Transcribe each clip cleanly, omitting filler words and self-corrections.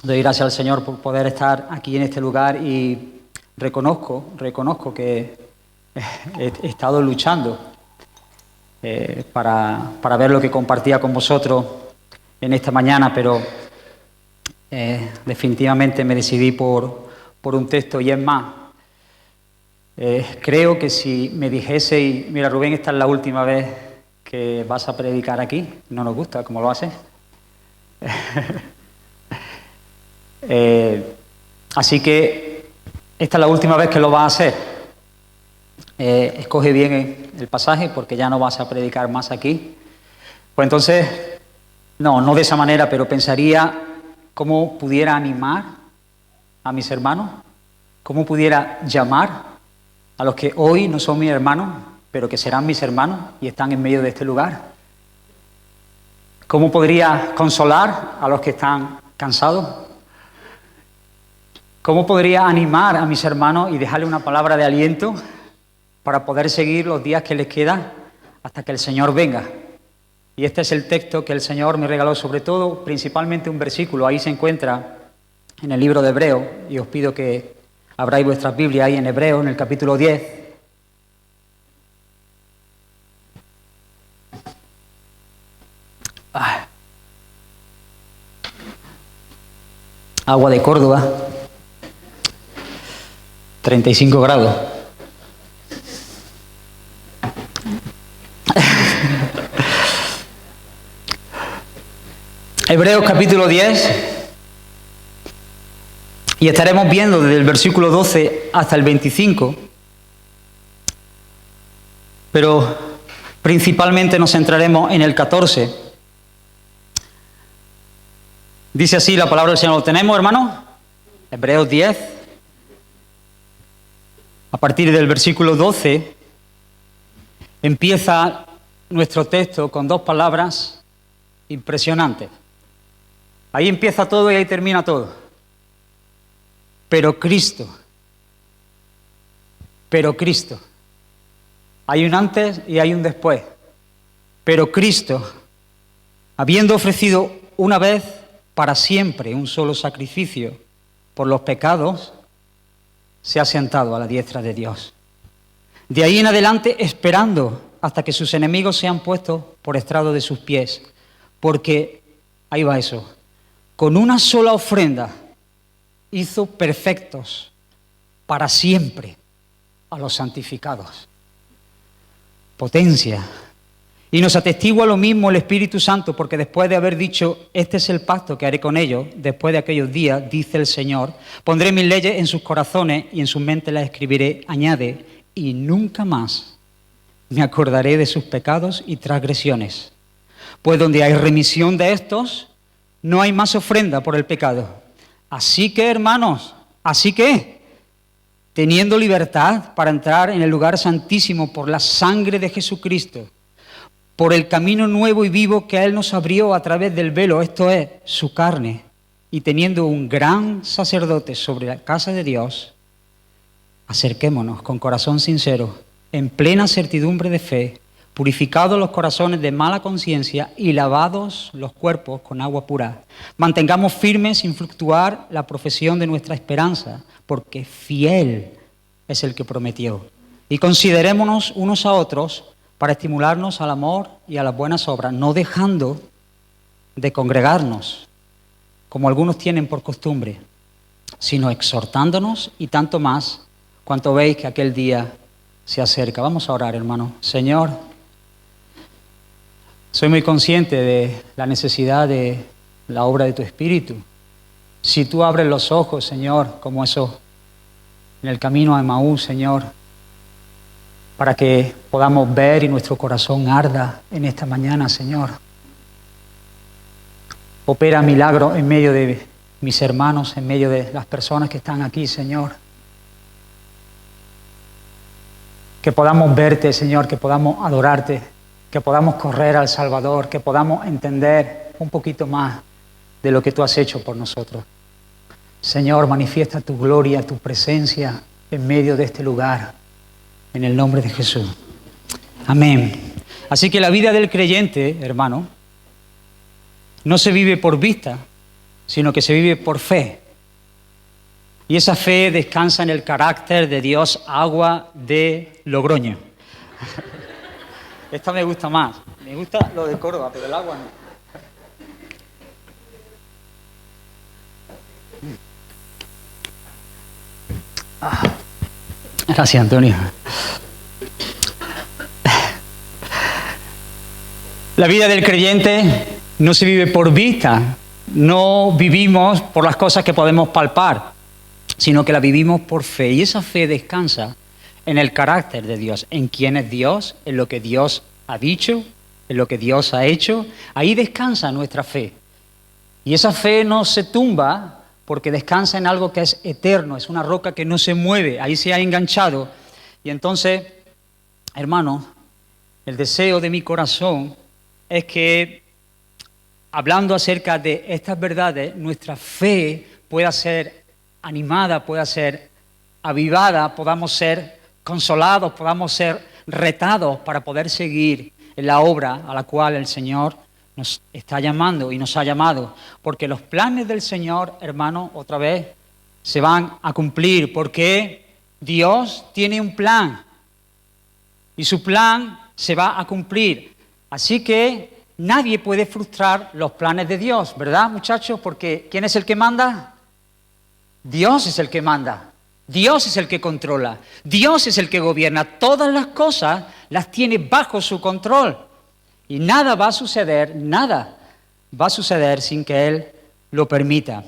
Doy gracias al Señor por poder estar aquí en este lugar y reconozco que he estado luchando para ver lo que compartía con vosotros en esta mañana, pero definitivamente me decidí por un texto y es más. Creo que si me dijese, mira Rubén, esta es la última vez que vas a predicar aquí, no nos gusta cómo lo haces. Así que esta es la última vez que lo vas a hacer. Escoge bien el pasaje porque ya no vas a predicar más aquí. Pues entonces, no de esa manera, pero pensaría cómo pudiera animar a mis hermanos, cómo pudiera llamar a los que hoy no son mis hermanos, pero que serán mis hermanos y están en medio de este lugar. ¿Cómo podría consolar a los que están cansados? ¿Cómo podría animar a mis hermanos y dejarle una palabra de aliento para poder seguir los días que les quedan hasta que el Señor venga? Y este es el texto que el Señor me regaló, sobre todo, principalmente un versículo. Ahí se encuentra en el libro de Hebreos, y os pido que abráis vuestras Biblias ahí en Hebreos, en el capítulo 10. Agua de Córdoba. 35 grados. Hebreos capítulo 10. Y estaremos viendo desde el versículo 12 hasta el 25. Pero principalmente nos centraremos en el 14. Dice así la palabra del Señor. ¿Lo tenemos, hermanos? Hebreos 10. A partir del versículo 12 empieza nuestro texto con dos palabras impresionantes. Ahí empieza todo y ahí termina todo. Pero Cristo. Hay un antes y hay un después. Pero Cristo, habiendo ofrecido una vez para siempre un solo sacrificio por los pecados, se ha sentado a la diestra de Dios. De ahí en adelante esperando hasta que sus enemigos sean puestos por estrado de sus pies. Porque, ahí va eso, con una sola ofrenda hizo perfectos para siempre a los santificados. Potencia. Y nos atestigua lo mismo el Espíritu Santo, porque después de haber dicho, este es el pacto que haré con ellos, después de aquellos días, dice el Señor, pondré mis leyes en sus corazones y en sus mentes las escribiré, añade, y nunca más me acordaré de sus pecados y transgresiones. Pues donde hay remisión de estos, no hay más ofrenda por el pecado. Así que, hermanos, teniendo libertad para entrar en el lugar santísimo por la sangre de Jesucristo, por el camino nuevo y vivo que Él nos abrió a través del velo, esto es, su carne, y teniendo un gran sacerdote sobre la casa de Dios, acerquémonos con corazón sincero, en plena certidumbre de fe, purificados los corazones de mala conciencia y lavados los cuerpos con agua pura. Mantengamos firmes sin fluctuar la profesión de nuestra esperanza, porque fiel es el que prometió. Y considerémonos unos a otros para estimularnos al amor y a las buenas obras, no dejando de congregarnos, como algunos tienen por costumbre, sino exhortándonos y tanto más, cuanto veis que aquel día se acerca. Vamos a orar, hermano. Señor, soy muy consciente de la necesidad de la obra de tu Espíritu. Si tú abres los ojos, Señor, como eso en el camino a Emaús, Señor, para que podamos ver y nuestro corazón arda en esta mañana, Señor. Opera milagros en medio de mis hermanos, en medio de las personas que están aquí, Señor. Que podamos verte, Señor, que podamos adorarte, que podamos correr al Salvador, que podamos entender un poquito más de lo que tú has hecho por nosotros. Señor, manifiesta tu gloria, tu presencia en medio de este lugar. En el nombre de Jesús. Amén. Así que la vida del creyente, hermano, no se vive por vista, sino que se vive por fe. Y esa fe descansa en el carácter de Dios Agua de Logroño. Esta me gusta más. Me gusta lo de Córdoba, pero el agua no. Gracias, Antonio. La vida del creyente no se vive por vista, no vivimos por las cosas que podemos palpar, sino que la vivimos por fe. Y esa fe descansa en el carácter de Dios, en quién es Dios, en lo que Dios ha dicho, en lo que Dios ha hecho. Ahí descansa nuestra fe. Y esa fe no se tumba porque descansa en algo que es eterno, es una roca que no se mueve, ahí se ha enganchado. Y entonces, hermanos, el deseo de mi corazón es que, hablando acerca de estas verdades, nuestra fe pueda ser animada, pueda ser avivada, podamos ser consolados, podamos ser retados para poder seguir en la obra a la cual el Señor nos está llamando y nos ha llamado. Porque los planes del Señor, hermano, otra vez, se van a cumplir, porque Dios tiene un plan y su plan se va a cumplir. Así que nadie puede frustrar los planes de Dios, ¿verdad, muchachos? Porque ¿quién es el que manda? Dios es el que manda. Dios es el que controla. Dios es el que gobierna. Todas las cosas las tiene bajo su control. Y nada va a suceder sin que Él lo permita.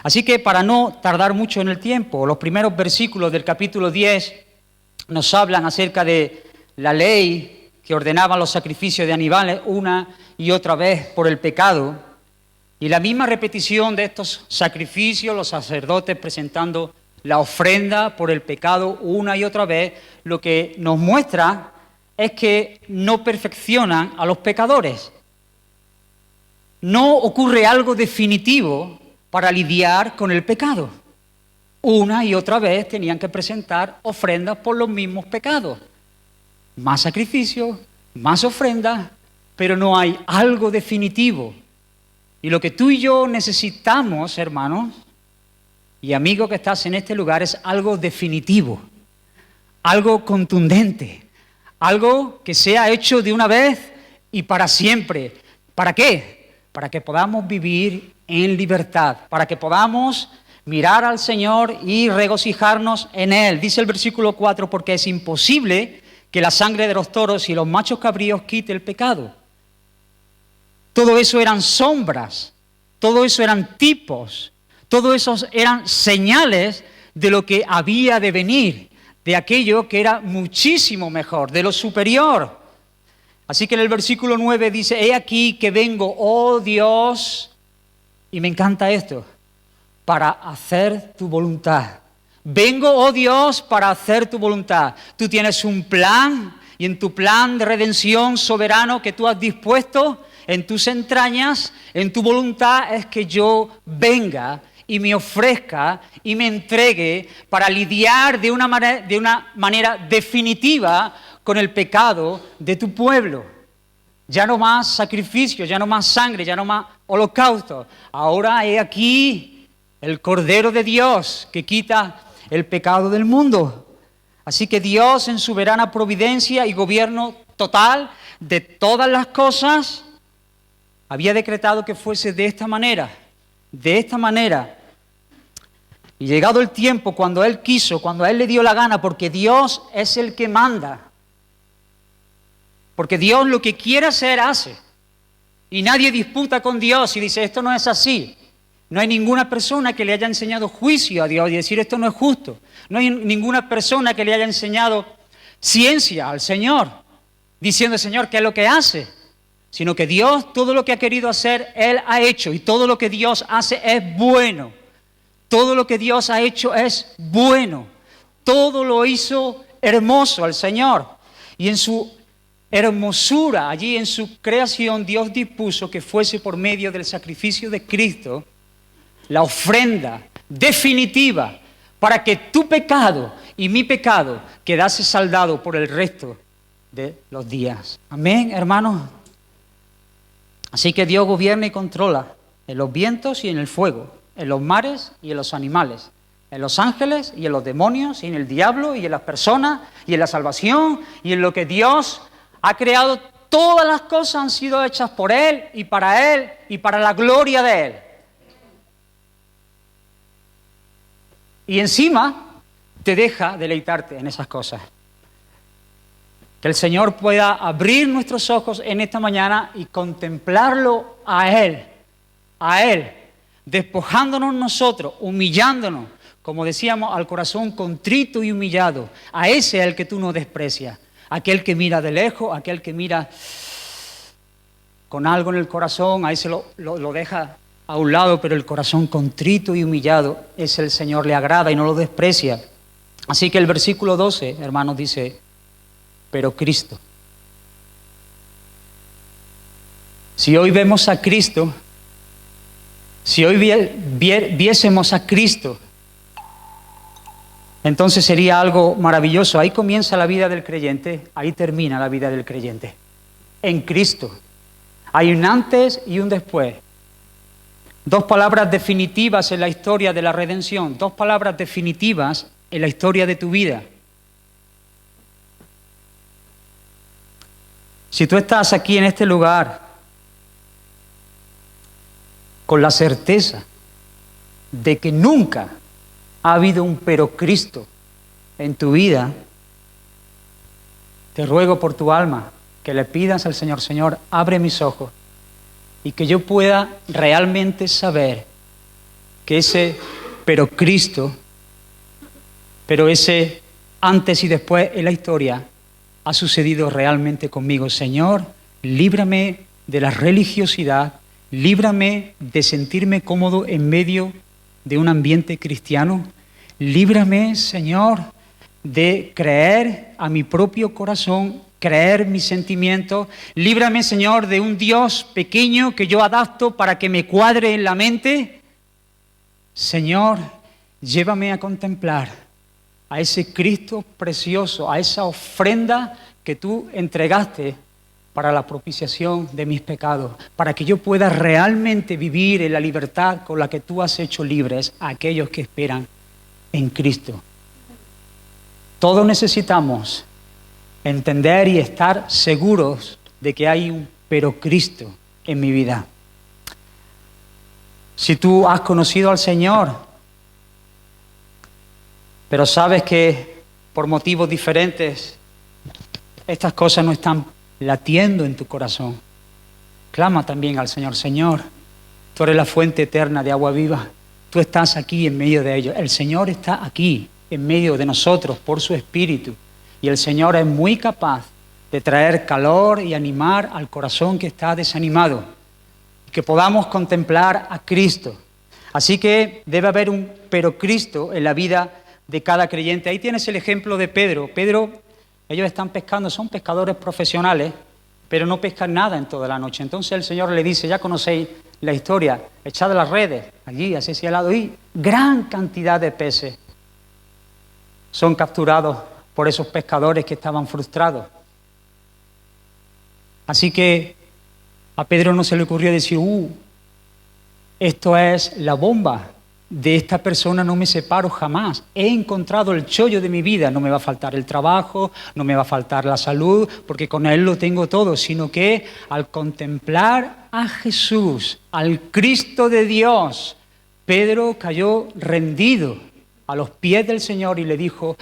Así que para no tardar mucho en el tiempo, los primeros versículos del capítulo 10 nos hablan acerca de la ley que ordenaba los sacrificios de animales una y otra vez por el pecado. Y la misma repetición de estos sacrificios, los sacerdotes presentando la ofrenda por el pecado una y otra vez, lo que nos muestra es que no perfeccionan a los pecadores. No ocurre algo definitivo para lidiar con el pecado. Una y otra vez tenían que presentar ofrendas por los mismos pecados. Más sacrificios, más ofrendas, pero no hay algo definitivo. Y lo que tú y yo necesitamos, hermanos y amigos que estás en este lugar, es algo definitivo, algo contundente. Algo que sea hecho de una vez y para siempre. ¿Para qué? Para que podamos vivir en libertad, para que podamos mirar al Señor y regocijarnos en Él. Dice el versículo 4, porque es imposible que la sangre de los toros y los machos cabríos quite el pecado. Todo eso eran sombras, todo eso eran tipos, todo eso eran señales de lo que había de venir, de aquello que era muchísimo mejor, de lo superior. Así que en el versículo 9 dice, he aquí que vengo, oh Dios, y me encanta esto, para hacer tu voluntad. Vengo, oh Dios, para hacer tu voluntad. Tú tienes un plan, y en tu plan de redención soberano que tú has dispuesto en tus entrañas, en tu voluntad es que yo venga y me ofrezca y me entregue para lidiar de una manera definitiva con el pecado de tu pueblo. Ya no más sacrificio, ya no más sangre, ya no más holocausto. Ahora he aquí el Cordero de Dios que quita el pecado del mundo. Así que Dios, en su soberana providencia y gobierno total de todas las cosas, había decretado que fuese de esta manera. De esta manera. Y llegado el tiempo, cuando Él quiso, cuando a Él le dio la gana, porque Dios es el que manda. Porque Dios lo que quiere hacer, hace. Y nadie disputa con Dios y dice, esto no es así. No hay ninguna persona que le haya enseñado juicio a Dios y decir, esto no es justo. No hay ninguna persona que le haya enseñado ciencia al Señor, diciendo, Señor, ¿qué es lo que hace? Sino que Dios, todo lo que ha querido hacer, Él ha hecho. Y todo lo que Dios hace es bueno. Todo lo que Dios ha hecho es bueno. Todo lo hizo hermoso al Señor. Y en su hermosura, allí en su creación, Dios dispuso que fuese por medio del sacrificio de Cristo la ofrenda definitiva para que tu pecado y mi pecado quedase saldado por el resto de los días. Amén, hermanos. Así que Dios gobierna y controla en los vientos y en el fuego, en los mares y en los animales, en los ángeles y en los demonios y en el diablo y en las personas y en la salvación y en lo que Dios ha creado. Todas las cosas han sido hechas por Él y para la gloria de Él. Y encima te deja deleitarte en esas cosas. Que el Señor pueda abrir nuestros ojos en esta mañana y contemplarlo a Él, despojándonos nosotros, humillándonos, como decíamos, al corazón contrito y humillado, a ese al que tú no desprecias, aquel que mira de lejos, aquel que mira con algo en el corazón, a ese lo deja a un lado, pero el corazón contrito y humillado, ese el Señor le agrada y no lo desprecia. Así que el versículo 12, hermanos, dice, pero Cristo. Si hoy vemos a Cristo, si hoy viésemos a Cristo, entonces sería algo maravilloso. Ahí comienza la vida del creyente, ahí termina la vida del creyente. En Cristo. Hay un antes y un después. Dos palabras definitivas en la historia de la redención, dos palabras definitivas en la historia de tu vida. Si tú estás aquí en este lugar con la certeza de que nunca ha habido un pero Cristo en tu vida, te ruego por tu alma que le pidas al Señor, Señor, abre mis ojos y que yo pueda realmente saber que ese pero Cristo, pero ese antes y después en la historia ha sucedido realmente conmigo. Señor, líbrame de la religiosidad, líbrame de sentirme cómodo en medio de un ambiente cristiano, líbrame, Señor, de creer a mi propio corazón, creer mis sentimientos, líbrame, Señor, de un Dios pequeño que yo adapto para que me cuadre en la mente. Señor, llévame a contemplar a ese Cristo precioso, a esa ofrenda que tú entregaste para la propiciación de mis pecados, para que yo pueda realmente vivir en la libertad con la que tú has hecho libres a aquellos que esperan en Cristo. Todos necesitamos entender y estar seguros de que hay un pero Cristo en mi vida. Si tú has conocido al Señor, pero sabes que por motivos diferentes estas cosas no están latiendo en tu corazón, clama también al Señor. Señor, tú eres la fuente eterna de agua viva. Tú estás aquí en medio de ellos. El Señor está aquí en medio de nosotros por su Espíritu. Y el Señor es muy capaz de traer calor y animar al corazón que está desanimado. Que podamos contemplar a Cristo. Así que debe haber un pero Cristo en la vida de cada creyente. Ahí tienes el ejemplo de Pedro. Ellos están pescando, son pescadores profesionales, pero no pescan nada en toda la noche. Entonces el Señor le dice, ya conocéis la historia, echad las redes allí, así hacia el lado, y gran cantidad de peces son capturados por esos pescadores que estaban frustrados. Así que a Pedro no se le ocurrió decir, esto es la bomba. De esta persona no me separo jamás. He encontrado el chollo de mi vida. No me va a faltar el trabajo, no me va a faltar la salud, porque con Él lo tengo todo. Sino que al contemplar a Jesús, al Cristo de Dios, Pedro cayó rendido a los pies del Señor y le dijo,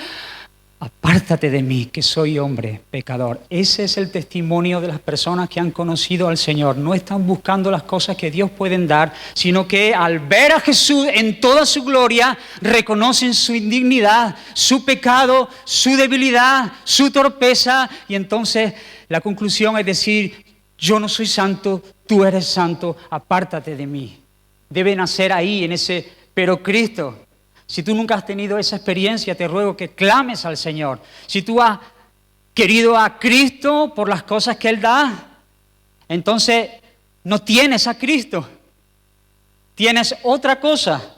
apártate de mí, que soy hombre pecador. Ese es el testimonio de las personas que han conocido al Señor. No están buscando las cosas que Dios puede dar, sino que al ver a Jesús en toda su gloria, reconocen su indignidad, su pecado, su debilidad, su torpeza. Y entonces la conclusión es decir, yo no soy santo, tú eres santo, apártate de mí. Debe nacer ahí, en ese pero Cristo. Si tú nunca has tenido esa experiencia, te ruego que clames al Señor. Si tú has querido a Cristo por las cosas que Él da, entonces no tienes a Cristo. Tienes otra cosa.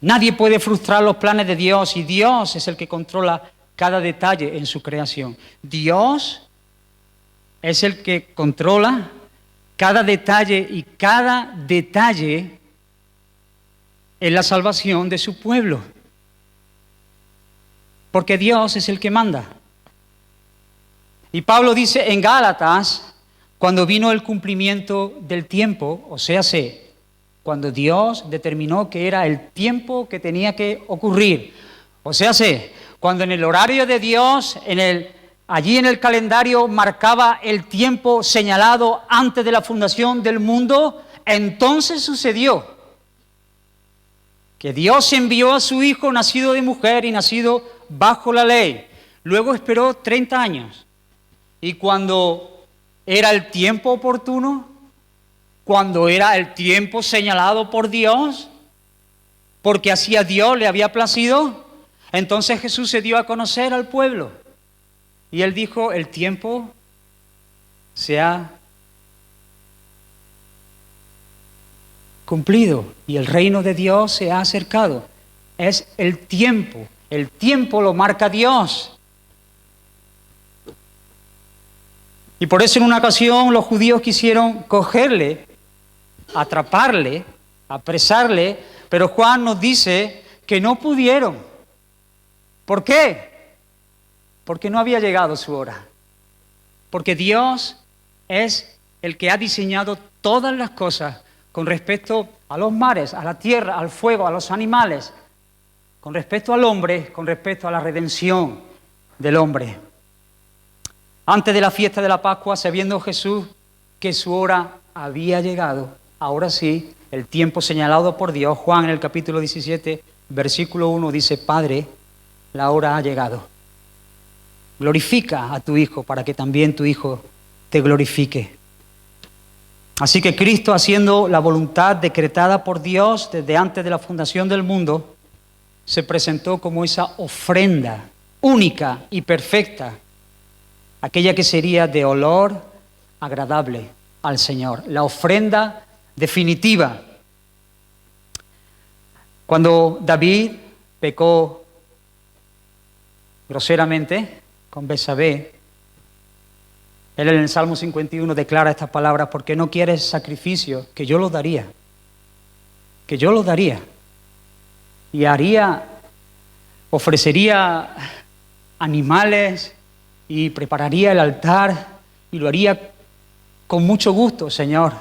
Nadie puede frustrar los planes de Dios y Dios es el que controla cada detalle en su creación. Dios es el que controla cada detalle y cada detalle en la salvación de su pueblo. Porque Dios es el que manda. Y Pablo dice en Gálatas, cuando vino el cumplimiento del tiempo, o sea, cuando Dios determinó que era el tiempo que tenía que ocurrir, o sea, cuando en el horario de Dios, allí en el calendario marcaba el tiempo señalado antes de la fundación del mundo, entonces sucedió que Dios envió a su Hijo nacido de mujer y nacido bajo la ley. Luego esperó 30 años. Y cuando era el tiempo oportuno, cuando era el tiempo señalado por Dios, porque así a Dios le había placido, entonces Jesús se dio a conocer al pueblo. Y Él dijo, el tiempo se ha cumplido y el reino de Dios se ha acercado. Es el tiempo lo marca Dios. Y por eso en una ocasión los judíos quisieron cogerle, atraparle, apresarle, pero Juan nos dice que no pudieron. ¿Por qué? Porque no había llegado su hora. Porque Dios es el que ha diseñado todas las cosas con respecto a los mares, a la tierra, al fuego, a los animales, con respecto al hombre, con respecto a la redención del hombre. Antes de la fiesta de la Pascua, sabiendo Jesús que su hora había llegado, ahora sí, el tiempo señalado por Dios, Juan en el capítulo 17, versículo 1 dice, Padre, la hora ha llegado. Glorifica a tu Hijo para que también tu Hijo te glorifique. Así que Cristo, haciendo la voluntad decretada por Dios desde antes de la fundación del mundo, se presentó como esa ofrenda única y perfecta, aquella que sería de olor agradable al Señor, la ofrenda definitiva. Cuando David pecó groseramente con Betsabé, él en el Salmo 51 declara estas palabras, porque no quieres sacrificio, que yo lo daría, y ofrecería animales y prepararía el altar y lo haría con mucho gusto, Señor.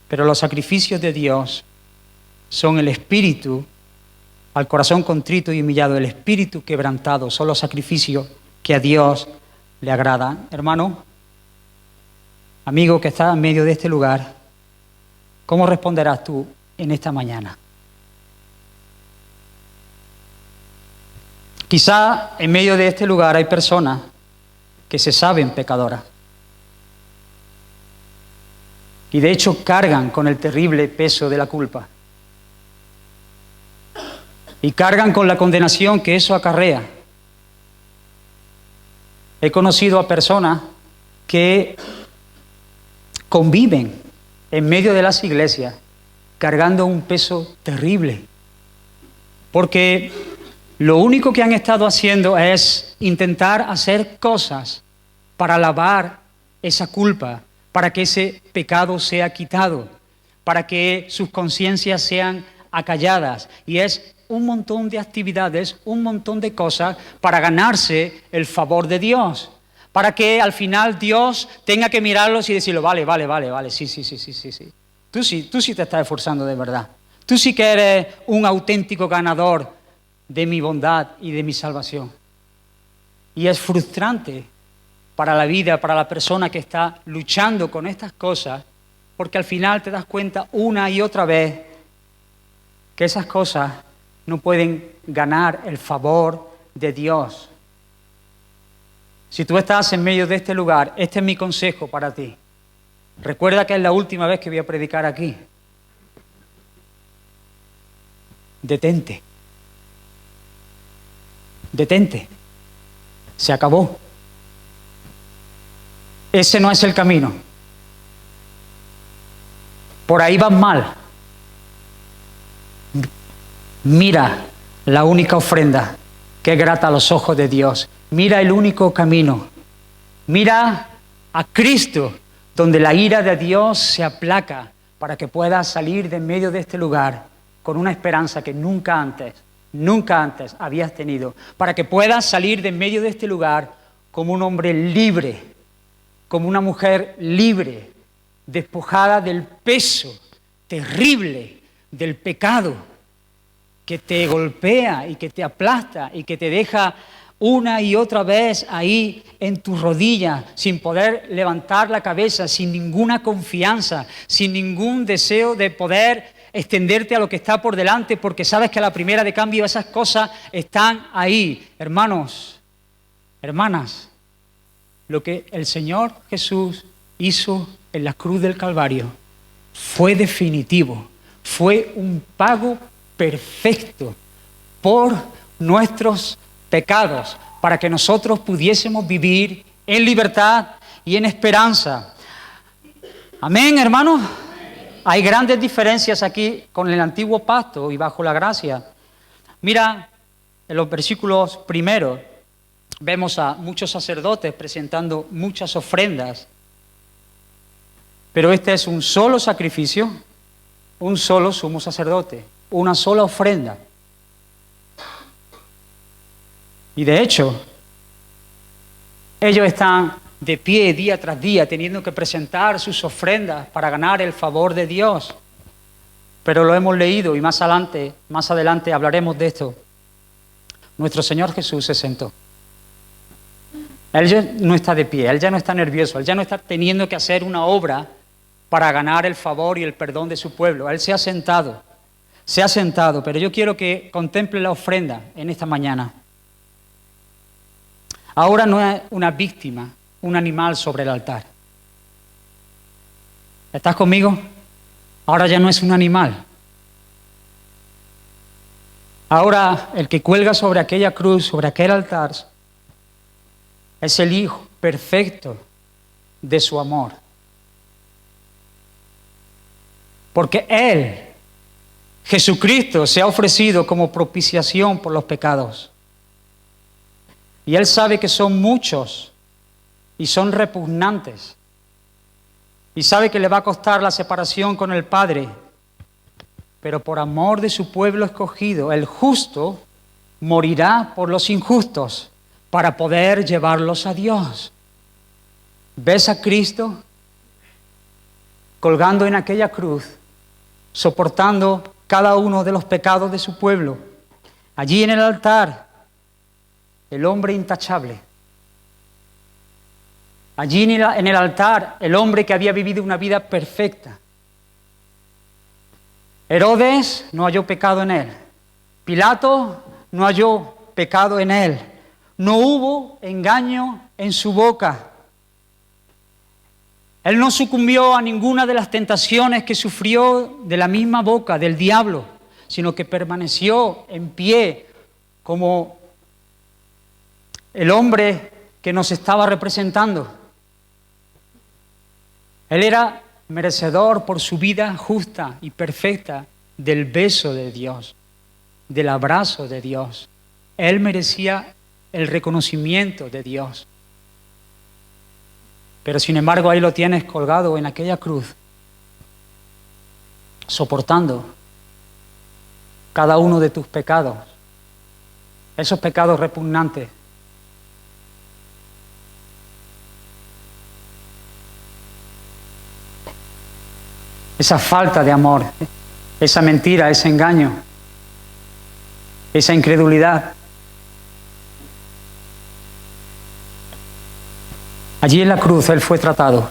Pero los sacrificios de Dios son el espíritu, al corazón contrito y humillado, el espíritu quebrantado, son los sacrificios que a Dios le agradan. Hermano, amigo que está en medio de este lugar, ¿cómo responderás tú en esta mañana? Quizá en medio de este lugar hay personas que se saben pecadoras y de hecho cargan con el terrible peso de la culpa y cargan con la condenación que eso acarrea. He conocido a personas que conviven en medio de las iglesias cargando un peso terrible, porque lo único que han estado haciendo es intentar hacer cosas para lavar esa culpa, para que ese pecado sea quitado, para que sus conciencias sean acalladas. Y es un montón de actividades, un montón de cosas para ganarse el favor de Dios, para que al final Dios tenga que mirarlos y decirlo, vale, sí. Tú sí te estás esforzando de verdad. Tú sí que eres un auténtico ganador de mi bondad y de mi salvación. Y es frustrante para la vida, para la persona que está luchando con estas cosas, porque al final te das cuenta una y otra vez que esas cosas no pueden ganar el favor de Dios. Si tú estás en medio de este lugar, este es mi consejo para ti. Recuerda que es la última vez que voy a predicar aquí. Detente. Se acabó. Ese no es el camino. Por ahí vas mal. Mira la única ofrenda que es grata a los ojos de Dios. Mira el único camino. Mira a Cristo, donde la ira de Dios se aplaca para que puedas salir de en medio de este lugar con una esperanza que nunca antes habías tenido, para que puedas salir de en medio de este lugar como un hombre libre, como una mujer libre, despojada del peso terrible del pecado que te golpea y que te aplasta y que te deja una y otra vez ahí en tus rodillas, sin poder levantar la cabeza, sin ninguna confianza, sin ningún deseo de poder extenderte a lo que está por delante, porque sabes que a la primera de cambio esas cosas están ahí. Hermanos, hermanas, lo que el Señor Jesús hizo en la cruz del Calvario fue definitivo, fue un pago perfecto por nuestros pecados, para que nosotros pudiésemos vivir en libertad y en esperanza. Amén, hermanos. Hay grandes diferencias aquí con el antiguo pacto y bajo la gracia. Mira, en los versículos primeros vemos a muchos sacerdotes presentando muchas ofrendas, pero este es un solo sacrificio, un solo sumo sacerdote, una sola ofrenda. Y de hecho, ellos están de pie día tras día teniendo que presentar sus ofrendas para ganar el favor de Dios. Pero lo hemos leído y más adelante hablaremos de esto. Nuestro Señor Jesús se sentó. Él ya no está de pie, Él ya no está nervioso, Él ya no está teniendo que hacer una obra para ganar el favor y el perdón de su pueblo. Él se ha sentado, pero yo quiero que contemple la ofrenda en esta mañana. Ahora no es una víctima, un animal sobre el altar. ¿Estás conmigo? Ahora ya no es un animal. Ahora el que cuelga sobre aquella cruz, sobre aquel altar, es el Hijo perfecto de su amor. Porque Él, Jesucristo, se ha ofrecido como propiciación por los pecados. Y Él sabe que son muchos y son repugnantes. Y sabe que le va a costar la separación con el Padre. Pero por amor de su pueblo escogido, el justo morirá por los injustos para poder llevarlos a Dios. ¿Ves a Cristo colgando en aquella cruz, soportando cada uno de los pecados de su pueblo? Allí en el altar, el hombre intachable. Allí en el altar, el hombre que había vivido una vida perfecta. Herodes no halló pecado en él. Pilato no halló pecado en él. No hubo engaño en su boca. Él no sucumbió a ninguna de las tentaciones que sufrió de la misma boca del diablo, sino que permaneció en pie como el hombre que nos estaba representando. Él era merecedor por su vida justa y perfecta del beso de Dios, del abrazo de Dios. Él merecía el reconocimiento de Dios. Pero sin embargo ahí lo tienes colgado en aquella cruz, soportando cada uno de tus pecados, esos pecados repugnantes. Esa falta de amor, esa mentira, ese engaño, esa incredulidad. Allí en la cruz Él fue tratado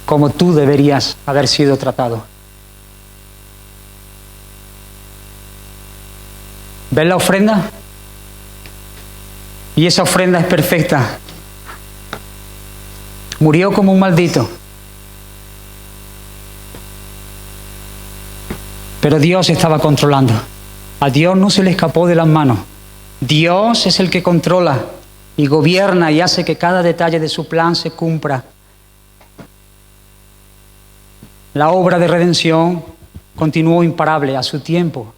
como tú deberías haber sido tratado. ¿Ves la ofrenda? Y esa ofrenda es perfecta. Murió como un maldito. Pero Dios estaba controlando. A Dios no se le escapó de las manos. Dios es el que controla y gobierna y hace que cada detalle de su plan se cumpla. La obra de redención continuó imparable a su tiempo.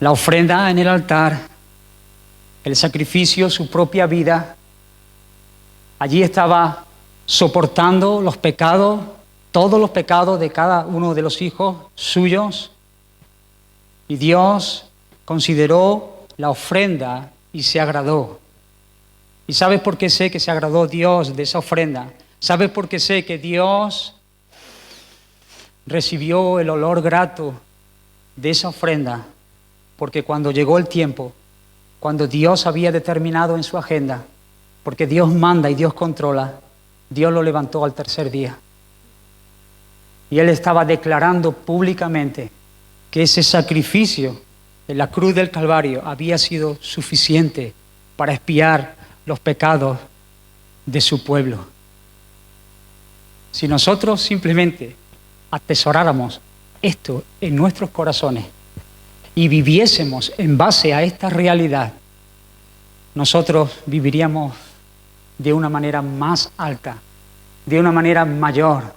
La ofrenda en el altar, el sacrificio, su propia vida, Allí estaba soportando los pecados, todos los pecados de cada uno de los hijos suyos. Y Dios consideró la ofrenda y se agradó. ¿Y sabes por qué sé que se agradó Dios de esa ofrenda? ¿Sabes por qué sé que Dios recibió el olor grato de esa ofrenda? Porque cuando llegó el tiempo, cuando Dios había determinado en su agenda, porque Dios manda y Dios controla, Dios lo levantó al tercer día. Y Él estaba declarando públicamente que ese sacrificio en la cruz del Calvario había sido suficiente para expiar los pecados de su pueblo. Si nosotros simplemente atesoráramos esto en nuestros corazones y viviésemos en base a esta realidad, nosotros viviríamos de una manera más alta, de una manera mayor.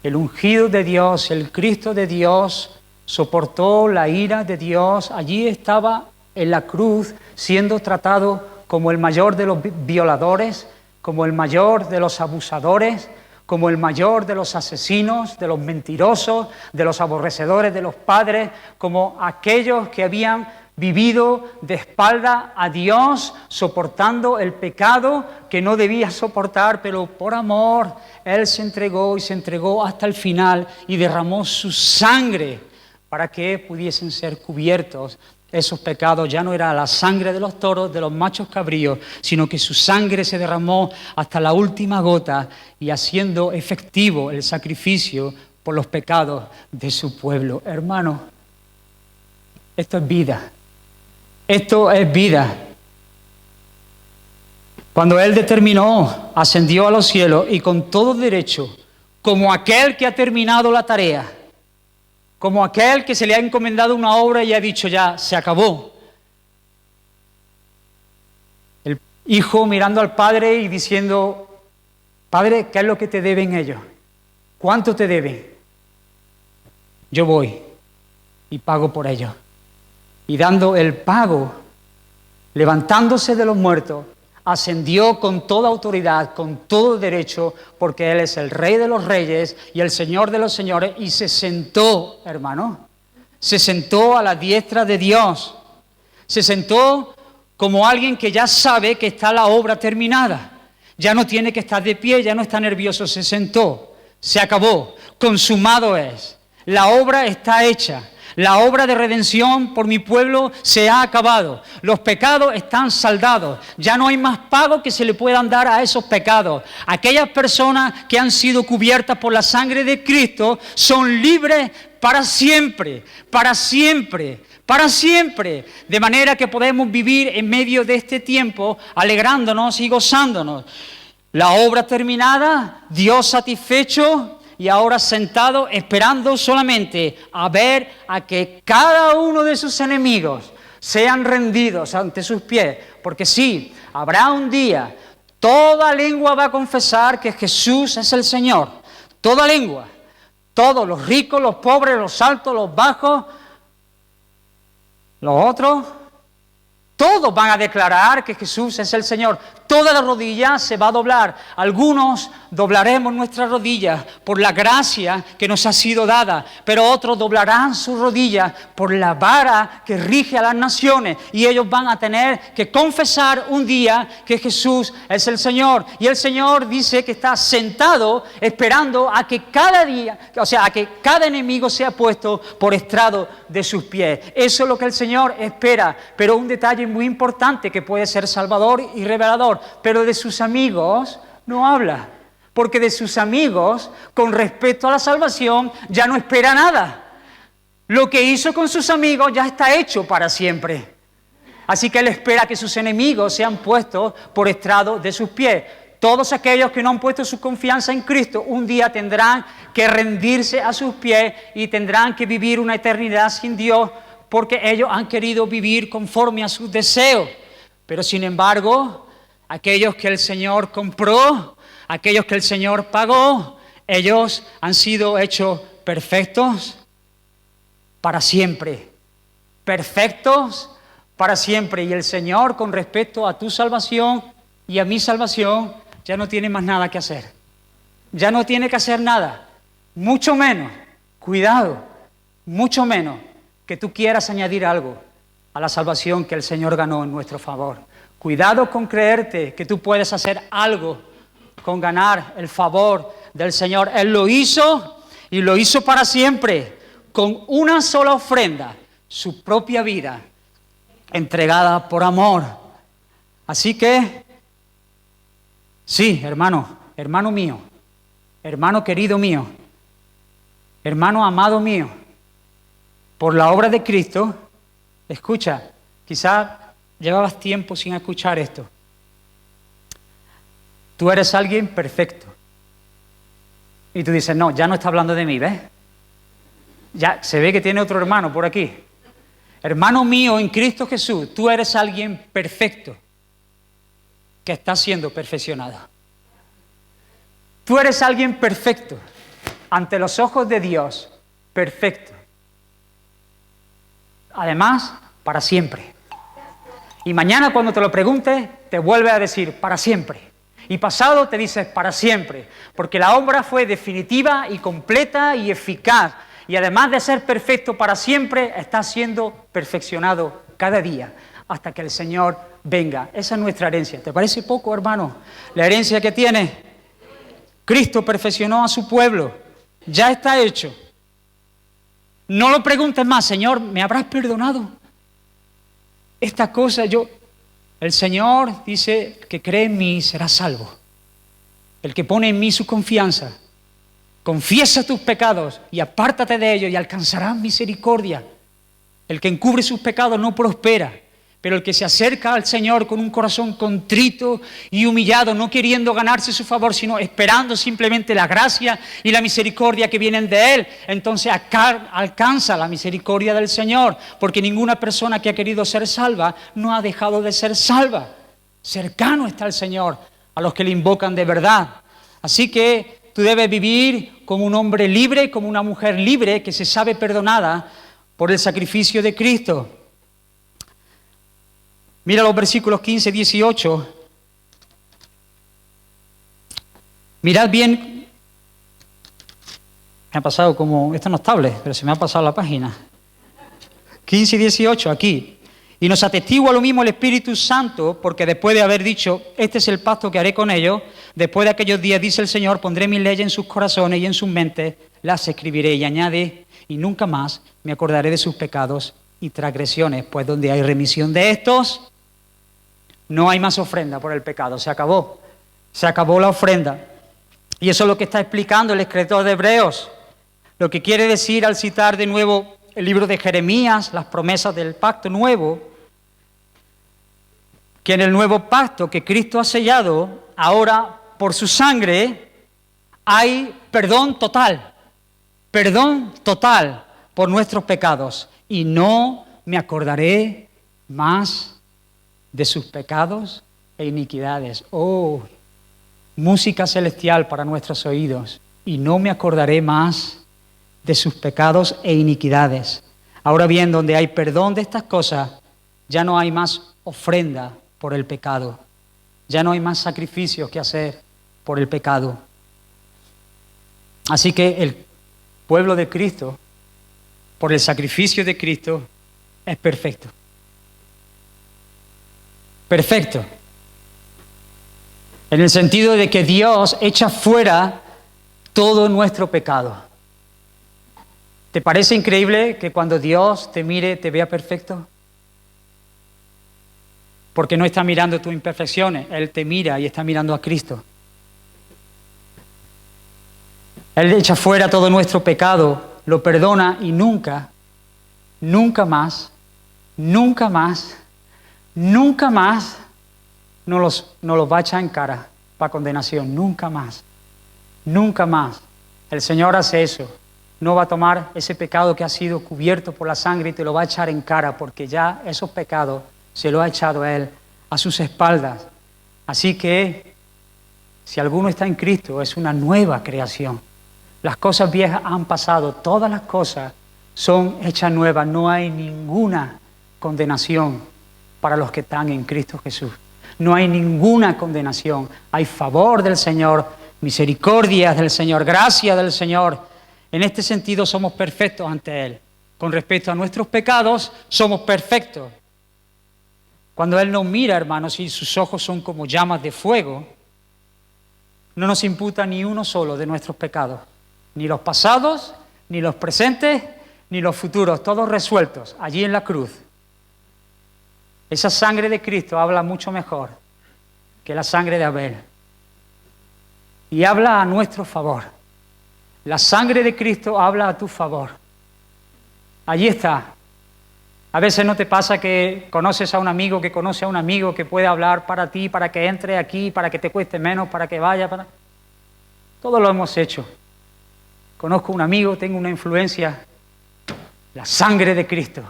El ungido de Dios, el Cristo de Dios, soportó la ira de Dios. Allí estaba en la cruz siendo tratado como el mayor de los violadores, como el mayor de los abusadores, como el mayor de los asesinos, de los mentirosos, de los aborrecedores de los padres, como aquellos que habían vivido de espalda a Dios, soportando el pecado que no debía soportar, pero por amor Él se entregó y se entregó hasta el final y derramó su sangre para que pudiesen ser cubiertos esos pecados. Ya no era la sangre de los toros, de los machos cabríos, sino que su sangre se derramó hasta la última gota y haciendo efectivo el sacrificio por los pecados de su pueblo. Hermano, esto es vida. Esto es vida. Cuando Él determinó, ascendió a los cielos y con todo derecho, como aquel que ha terminado la tarea, como aquel que se le ha encomendado una obra y ha dicho ya, se acabó. El hijo mirando al padre y diciendo, Padre, ¿qué es lo que te deben ellos? ¿Cuánto te deben? Yo voy y pago por ellos. Y dando el pago, levantándose de los muertos, ascendió con toda autoridad, con todo derecho, porque Él es el Rey de los reyes y el Señor de los señores, y se sentó, hermano, se sentó a la diestra de Dios, se sentó como alguien que ya sabe que está la obra terminada, ya no tiene que estar de pie, ya no está nervioso, se sentó, se acabó, consumado es, la obra está hecha. La obra de redención por mi pueblo se ha acabado. Los pecados están saldados. Ya no hay más pago que se le puedan dar a esos pecados. Aquellas personas que han sido cubiertas por la sangre de Cristo son libres para siempre, para siempre, para siempre. De manera que podemos vivir en medio de este tiempo alegrándonos y gozándonos. La obra terminada, Dios satisfecho. Y ahora sentado esperando solamente a ver a que cada uno de sus enemigos sean rendidos ante sus pies. Porque sí, habrá un día, toda lengua va a confesar que Jesús es el Señor. Toda lengua. Todos, los ricos, los pobres, los altos, los bajos, los otros. Todos van a declarar que Jesús es el Señor. Toda la rodilla se va a doblar. Algunos doblaremos nuestras rodillas por la gracia que nos ha sido dada, pero otros doblarán sus rodillas por la vara que rige a las naciones, y ellos van a tener que confesar un día que Jesús es el Señor. Y el Señor dice que está sentado esperando a que cada día, o sea, a que cada enemigo sea puesto por estrado de sus pies. Eso es lo que el Señor espera, pero un detalle muy importante que puede ser salvador y revelador, pero de sus amigos no habla, porque de sus amigos, con respecto a la salvación, ya no espera nada. Lo que hizo con sus amigos ya está hecho para siempre. Así que Él espera que sus enemigos sean puestos por estrado de sus pies. Todos aquellos que no han puesto su confianza en Cristo, un día tendrán que rendirse a sus pies y tendrán que vivir una eternidad sin Dios, porque ellos han querido vivir conforme a sus deseos. Pero sin embargo, aquellos que el Señor compró, aquellos que el Señor pagó, ellos han sido hechos perfectos para siempre. Perfectos para siempre. Y el Señor, con respecto a tu salvación y a mi salvación, ya no tiene más nada que hacer. Ya no tiene que hacer nada. Mucho menos, cuidado, mucho menos que tú quieras añadir algo a la salvación que el Señor ganó en nuestro favor. Cuidado con creerte que tú puedes hacer algo con ganar el favor del Señor. Él lo hizo y lo hizo para siempre, con una sola ofrenda, su propia vida, entregada por amor. Así que, sí, hermano mío, hermano querido mío, hermano amado mío, por la obra de Cristo, escucha, quizás llevabas tiempo sin escuchar esto. Tú eres alguien perfecto. Y tú dices, no, ya no está hablando de mí, ¿ves? Ya se ve que tiene otro hermano por aquí. Hermano mío en Cristo Jesús, tú eres alguien perfecto que está siendo perfeccionado. Tú eres alguien perfecto ante los ojos de Dios, perfecto. Además, para siempre. Y mañana cuando te lo preguntes, te vuelve a decir, para siempre. Y pasado te dices, para siempre. Porque la obra fue definitiva y completa y eficaz. Y además de ser perfecto para siempre, está siendo perfeccionado cada día hasta que el Señor venga. Esa es nuestra herencia. ¿Te parece poco, hermano? La herencia que tiene. Cristo perfeccionó a su pueblo. Ya está hecho. No lo preguntes más, Señor, ¿me habrás perdonado? Esta cosa el Señor dice que cree en mí será salvo. El que pone en mí su confianza. Confiesa tus pecados y apártate de ellos y alcanzarás misericordia. El que encubre sus pecados no prospera, pero el que se acerca al Señor con un corazón contrito y humillado, no queriendo ganarse su favor, sino esperando simplemente la gracia y la misericordia que vienen de Él, entonces alcanza la misericordia del Señor, porque ninguna persona que ha querido ser salva no ha dejado de ser salva. Cercano está el Señor a los que le invocan de verdad. Así que tú debes vivir como un hombre libre, como una mujer libre que se sabe perdonada por el sacrificio de Cristo. Mira los versículos 15 y 18. Mirad bien. Me ha pasado como, esto no es estable, pero se me ha pasado la página. 15 y 18 aquí. Y nos atestigua lo mismo el Espíritu Santo, porque después de haber dicho, este es el pacto que haré con ellos, después de aquellos días, dice el Señor, pondré mis leyes en sus corazones y en sus mentes, las escribiré. Y añade, y nunca más me acordaré de sus pecados y transgresiones, pues donde hay remisión de estos, no hay más ofrenda por el pecado. Se acabó la ofrenda. Y eso es lo que está explicando el escritor de Hebreos. Lo que quiere decir al citar de nuevo el libro de Jeremías, las promesas del pacto nuevo, que en el nuevo pacto que Cristo ha sellado, ahora por su sangre, hay perdón total por nuestros pecados. Y no me acordaré más de sus pecados e iniquidades. Oh, música celestial para nuestros oídos. Y no me acordaré más de sus pecados e iniquidades. Ahora bien, donde hay perdón de estas cosas, ya no hay más ofrenda por el pecado. Ya no hay más sacrificios que hacer por el pecado. Así que el pueblo de Cristo, por el sacrificio de Cristo, es perfecto. Perfecto. En el sentido de que Dios echa fuera todo nuestro pecado. ¿Te parece increíble que cuando Dios te mire, te vea perfecto? Porque no está mirando tus imperfecciones, Él te mira y está mirando a Cristo. Él echa fuera todo nuestro pecado, lo perdona y nunca más nos los va a echar en cara para condenación. Nunca más. El Señor hace eso. No va a tomar ese pecado que ha sido cubierto por la sangre y te lo va a echar en cara, porque ya esos pecados se los ha echado a Él a sus espaldas. Así que si alguno está en Cristo, es una nueva creación. Las cosas viejas han pasado, todas las cosas son hechas nuevas. No hay ninguna condenación para los que están en Cristo Jesús. no hay ninguna condenación. Hay favor del Señor, misericordia del Señor, gracia del Señor. En este sentido somos perfectos ante Él. Con respecto a nuestros pecados, somos perfectos. Cuando Él nos mira, hermanos, y sus ojos son como llamas de fuego, no nos imputa ni uno solo de nuestros pecados. Ni los pasados, ni los presentes, ni los futuros, todos resueltos allí en la cruz. Esa sangre de Cristo habla mucho mejor que la sangre de Abel. Y habla a nuestro favor. La sangre de Cristo habla a tu favor. Allí está. A veces no te pasa que conoces a un amigo que conoce a un amigo que puede hablar para ti, para que entre aquí, para que te cueste menos, para que vaya, para... Todo lo hemos hecho. Conozco un amigo, tengo una influencia. La sangre de Cristo.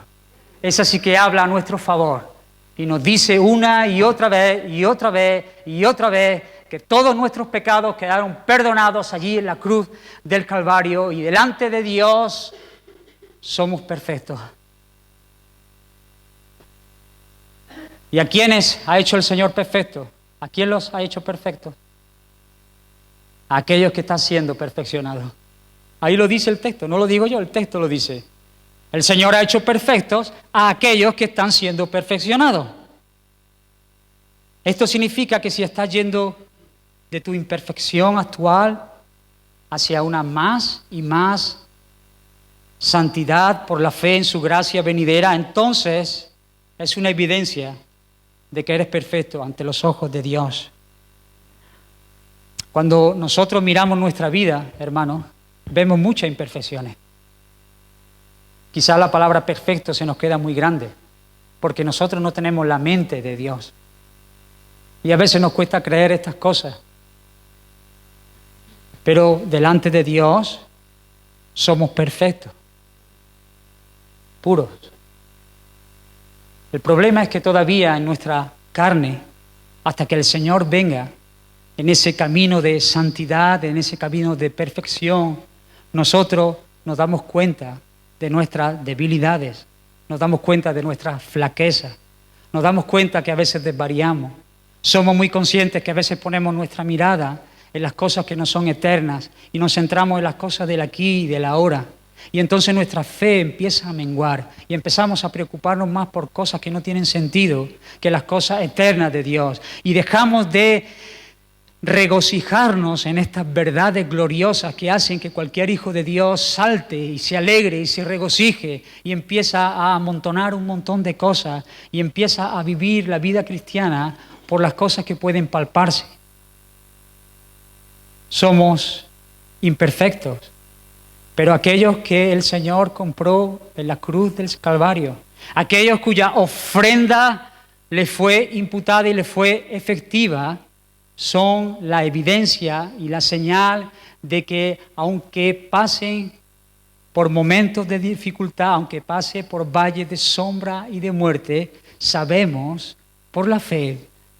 Esa sí que habla a nuestro favor. Y nos dice una y otra vez, y otra vez, y otra vez, que todos nuestros pecados quedaron perdonados allí en la cruz del Calvario, y delante de Dios somos perfectos. ¿Y a quiénes ha hecho el Señor perfectos? ¿A quién los ha hecho perfectos? A aquellos que están siendo perfeccionados. Ahí lo dice el texto, no lo digo yo, el texto lo dice. El Señor ha hecho perfectos a aquellos que están siendo perfeccionados. Esto significa que si estás yendo de tu imperfección actual hacia una más y más santidad por la fe en su gracia venidera, entonces es una evidencia de que eres perfecto ante los ojos de Dios. Cuando nosotros miramos nuestra vida, hermanos, vemos muchas imperfecciones. Quizás la palabra perfecto se nos queda muy grande, porque nosotros no tenemos la mente de Dios. Y a veces nos cuesta creer estas cosas. Pero delante de Dios somos perfectos, puros. El problema es que todavía en nuestra carne, hasta que el Señor venga, en ese camino de santidad, en ese camino de perfección, nosotros nos damos cuenta de nuestras debilidades, nos damos cuenta de nuestras flaquezas, nos damos cuenta que a veces desvariamos, somos muy conscientes que a veces ponemos nuestra mirada en las cosas que no son eternas y nos centramos en las cosas del aquí y del ahora. Y entonces nuestra fe empieza a menguar y empezamos a preocuparnos más por cosas que no tienen sentido que las cosas eternas de Dios. Y dejamos de regocijarnos en estas verdades gloriosas que hacen que cualquier hijo de Dios salte y se alegre y se regocije y empieza a amontonar un montón de cosas y empieza a vivir la vida cristiana por las cosas que pueden palparse. Somos imperfectos, pero aquellos que el Señor compró en la cruz del Calvario, aquellos cuya ofrenda le fue imputada y le fue efectiva, son la evidencia y la señal de que aunque pasen por momentos de dificultad, aunque pase por valles de sombra y de muerte, sabemos por la fe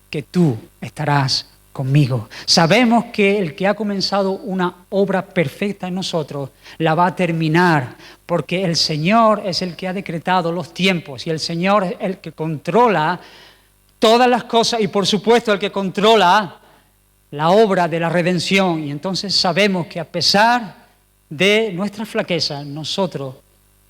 que tú estarás conmigo. Sabemos que el que ha comenzado una obra perfecta en nosotros la va a terminar, porque el Señor es el que ha decretado los tiempos y el Señor es el que controla todas las cosas y por supuesto el que controla la obra de la redención. Y entonces sabemos que a pesar de nuestra flaqueza, nosotros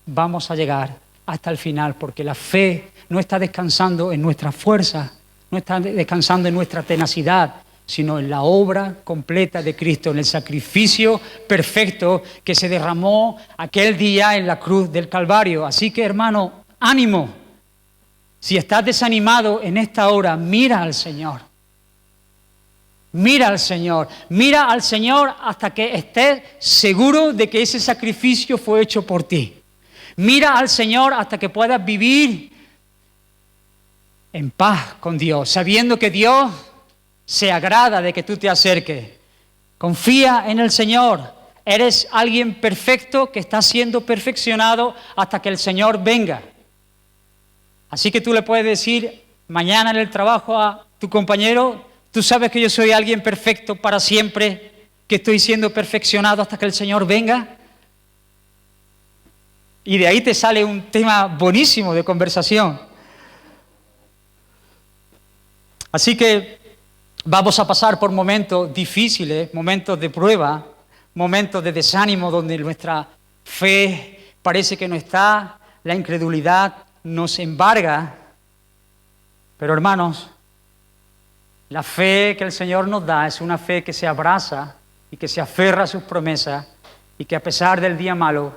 vamos a llegar hasta el final, porque la fe no está descansando en nuestra fuerza, no está descansando en nuestra tenacidad, sino en la obra completa de Cristo, en el sacrificio perfecto que se derramó aquel día en la cruz del Calvario. Así que, hermano, ánimo. Si estás desanimado en esta hora, mira al Señor. Mira al Señor. Mira al Señor hasta que estés seguro de que ese sacrificio fue hecho por ti. Mira al Señor hasta que puedas vivir en paz con Dios, sabiendo que Dios se agrada de que tú te acerques. Confía en el Señor. Eres alguien perfecto que está siendo perfeccionado hasta que el Señor venga. Así que tú le puedes decir mañana en el trabajo a tu compañero: tú sabes que yo soy alguien perfecto para siempre, que estoy siendo perfeccionado hasta que el Señor venga. Y de ahí te sale un tema buenísimo de conversación. Así que vamos a pasar por momentos difíciles, momentos de prueba, momentos de desánimo donde nuestra fe parece que no está, la incredulidad nos embarga. Pero hermanos, la fe que el Señor nos da es una fe que se abraza y que se aferra a sus promesas y que a pesar del día malo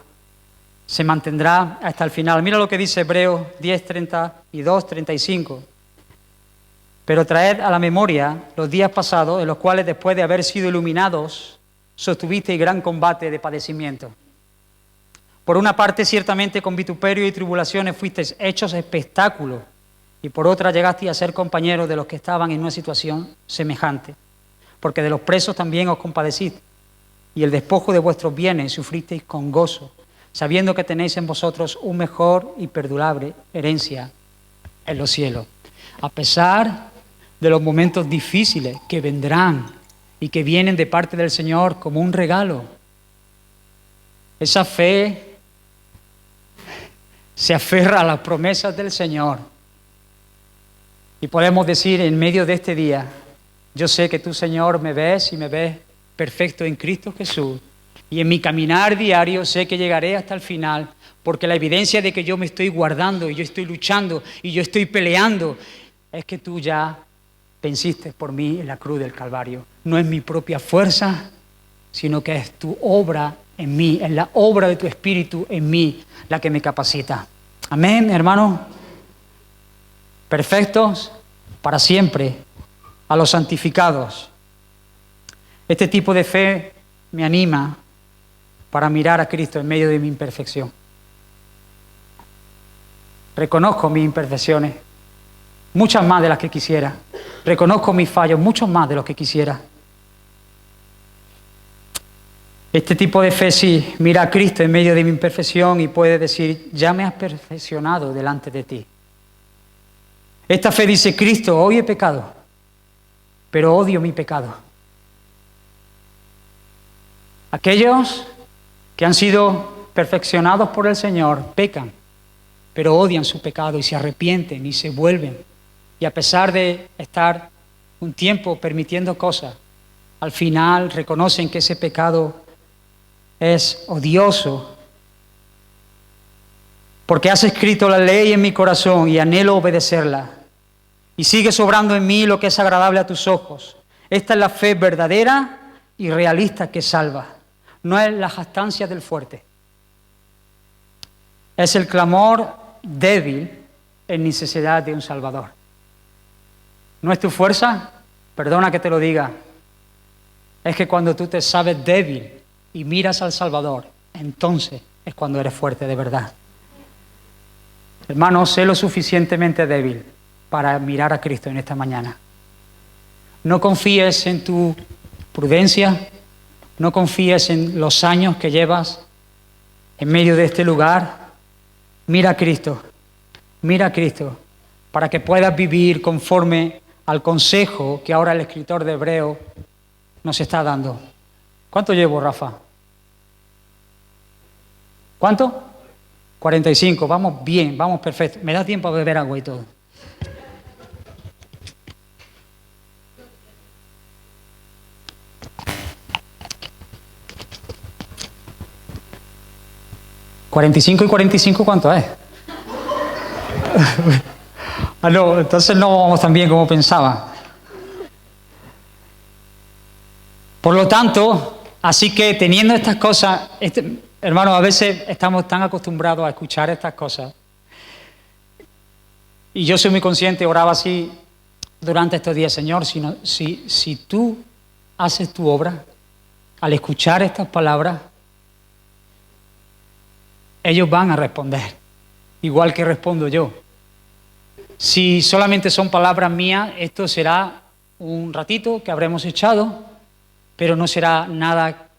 se mantendrá hasta el final. Mira lo que dice Hebreos 10, 32, 35. Pero traed a la memoria los días pasados en los cuales después de haber sido iluminados sostuvisteis gran combate de padecimiento. Por una parte, ciertamente con vituperio y tribulaciones fuisteis hechos espectáculo, y por otra llegasteis a ser compañeros de los que estaban en una situación semejante, porque de los presos también os compadeciste, y el despojo de vuestros bienes sufristeis con gozo, sabiendo que tenéis en vosotros un mejor y perdurable herencia en los cielos. A pesar de los momentos difíciles que vendrán y que vienen de parte del Señor como un regalo, esa fe se aferra a las promesas del Señor. Y podemos decir en medio de este día, yo sé que tú, Señor, me ves y me ves perfecto en Cristo Jesús. Y en mi caminar diario sé que llegaré hasta el final, porque la evidencia de que yo me estoy guardando y yo estoy luchando y yo estoy peleando es que tú ya venciste por mí en la cruz del Calvario. No es mi propia fuerza, sino que es tu obra en mí, es la obra de tu Espíritu en mí la que me capacita. Amén, hermanos. Perfectos para siempre, a los santificados. Este tipo de fe me anima para mirar a Cristo en medio de mi imperfección. Reconozco mis imperfecciones, muchas más de las que quisiera. Reconozco mis fallos, muchos más de los que quisiera. Este tipo de fe sí mira a Cristo en medio de mi imperfección y puede decir, ya me has perfeccionado delante de ti. Esta fe dice, Cristo, hoy he pecado, pero odio mi pecado. Aquellos que han sido perfeccionados por el Señor pecan, pero odian su pecado y se arrepienten y se vuelven. Y a pesar de estar un tiempo permitiendo cosas, al final reconocen que ese pecado es odioso, porque has escrito la ley en mi corazón y anhelo obedecerla. Y sigue sobrando en mí lo que es agradable a tus ojos. Esta es la fe verdadera y realista que salva. No es la jactancia del fuerte. Es el clamor débil en necesidad de un Salvador. ¿No es tu fuerza? Perdona que te lo diga. Es que cuando tú te sabes débil y miras al Salvador, entonces es cuando eres fuerte de verdad. Hermano, sé lo suficientemente débil para mirar a Cristo en esta mañana. No confíes en tu prudencia, no confíes en los años que llevas en medio de este lugar. Mira a Cristo, para que puedas vivir conforme al consejo que ahora el escritor de Hebreos nos está dando. ¿Cuánto llevo, Rafa? ¿Cuánto? 45, vamos bien, vamos perfecto. Me da tiempo a beber agua y todo. ¿45 y 45 cuánto es? No, entonces no vamos tan bien como pensaba. Por lo tanto, así que teniendo estas cosas, hermanos, a veces estamos tan acostumbrados a escuchar estas cosas. Y yo soy muy consciente, oraba así durante estos días, Señor, si tú haces tu obra, al escuchar estas palabras, ellos van a responder, igual que respondo yo. Si solamente son palabras mías, esto será un ratito que habremos echado, pero no será nada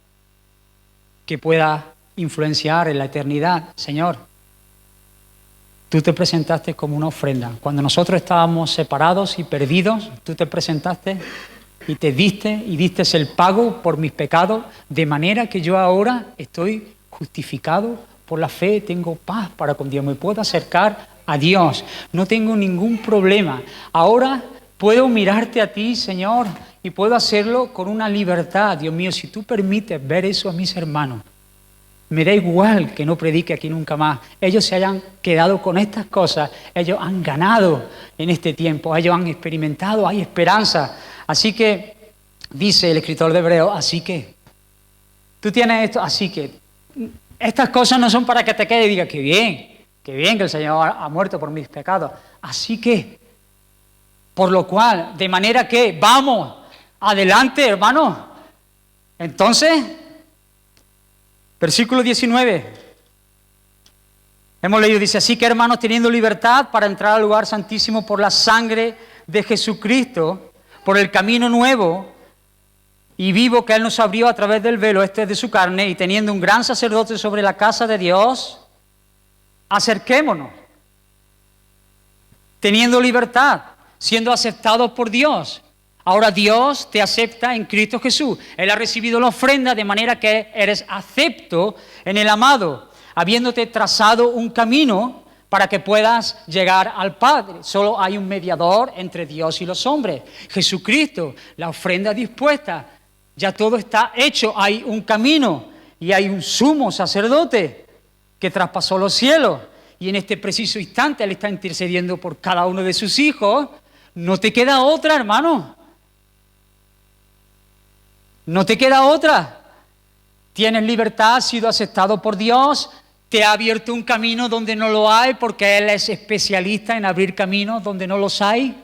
que pueda influenciar en la eternidad. Señor, tú te presentaste como una ofrenda. Cuando nosotros estábamos separados y perdidos, tú te presentaste y te diste el pago por mis pecados, de manera que yo ahora estoy justificado por la fe, tengo paz para con Dios, me puedo acercar a Dios, no tengo ningún problema. Ahora puedo mirarte a ti, Señor, y puedo hacerlo con una libertad. Dios mío, si tú permites ver eso a mis hermanos, me da igual que no predique aquí nunca más. Ellos se hayan quedado con estas cosas, ellos han ganado en este tiempo, ellos han experimentado, hay esperanza. Así que, dice el escritor de Hebreos, así que, tú tienes esto, así que, estas cosas no son para que te quede y digas, qué bien que el Señor ha muerto por mis pecados. Así que, por lo cual, de manera que, vamos, adelante, hermanos. Entonces, versículo 19. Hemos leído, dice, así que hermanos, teniendo libertad para entrar al lugar santísimo por la sangre de Jesucristo, por el camino nuevo y vivo que Él nos abrió a través del velo, este es de su carne, y teniendo un gran sacerdote sobre la casa de Dios, acerquémonos, teniendo libertad, siendo aceptados por Dios. Ahora Dios te acepta en Cristo Jesús. Él ha recibido la ofrenda de manera que eres acepto en el amado, habiéndote trazado un camino para que puedas llegar al Padre. Solo hay un mediador entre Dios y los hombres, Jesucristo, la ofrenda dispuesta. Ya todo está hecho, hay un camino y hay un sumo sacerdote que traspasó los cielos. Y en este preciso instante Él está intercediendo por cada uno de sus hijos. No te queda otra, hermano. No te queda otra. Tienes libertad, has sido aceptado por Dios, te ha abierto un camino donde no lo hay, porque Él es especialista en abrir caminos donde no los hay.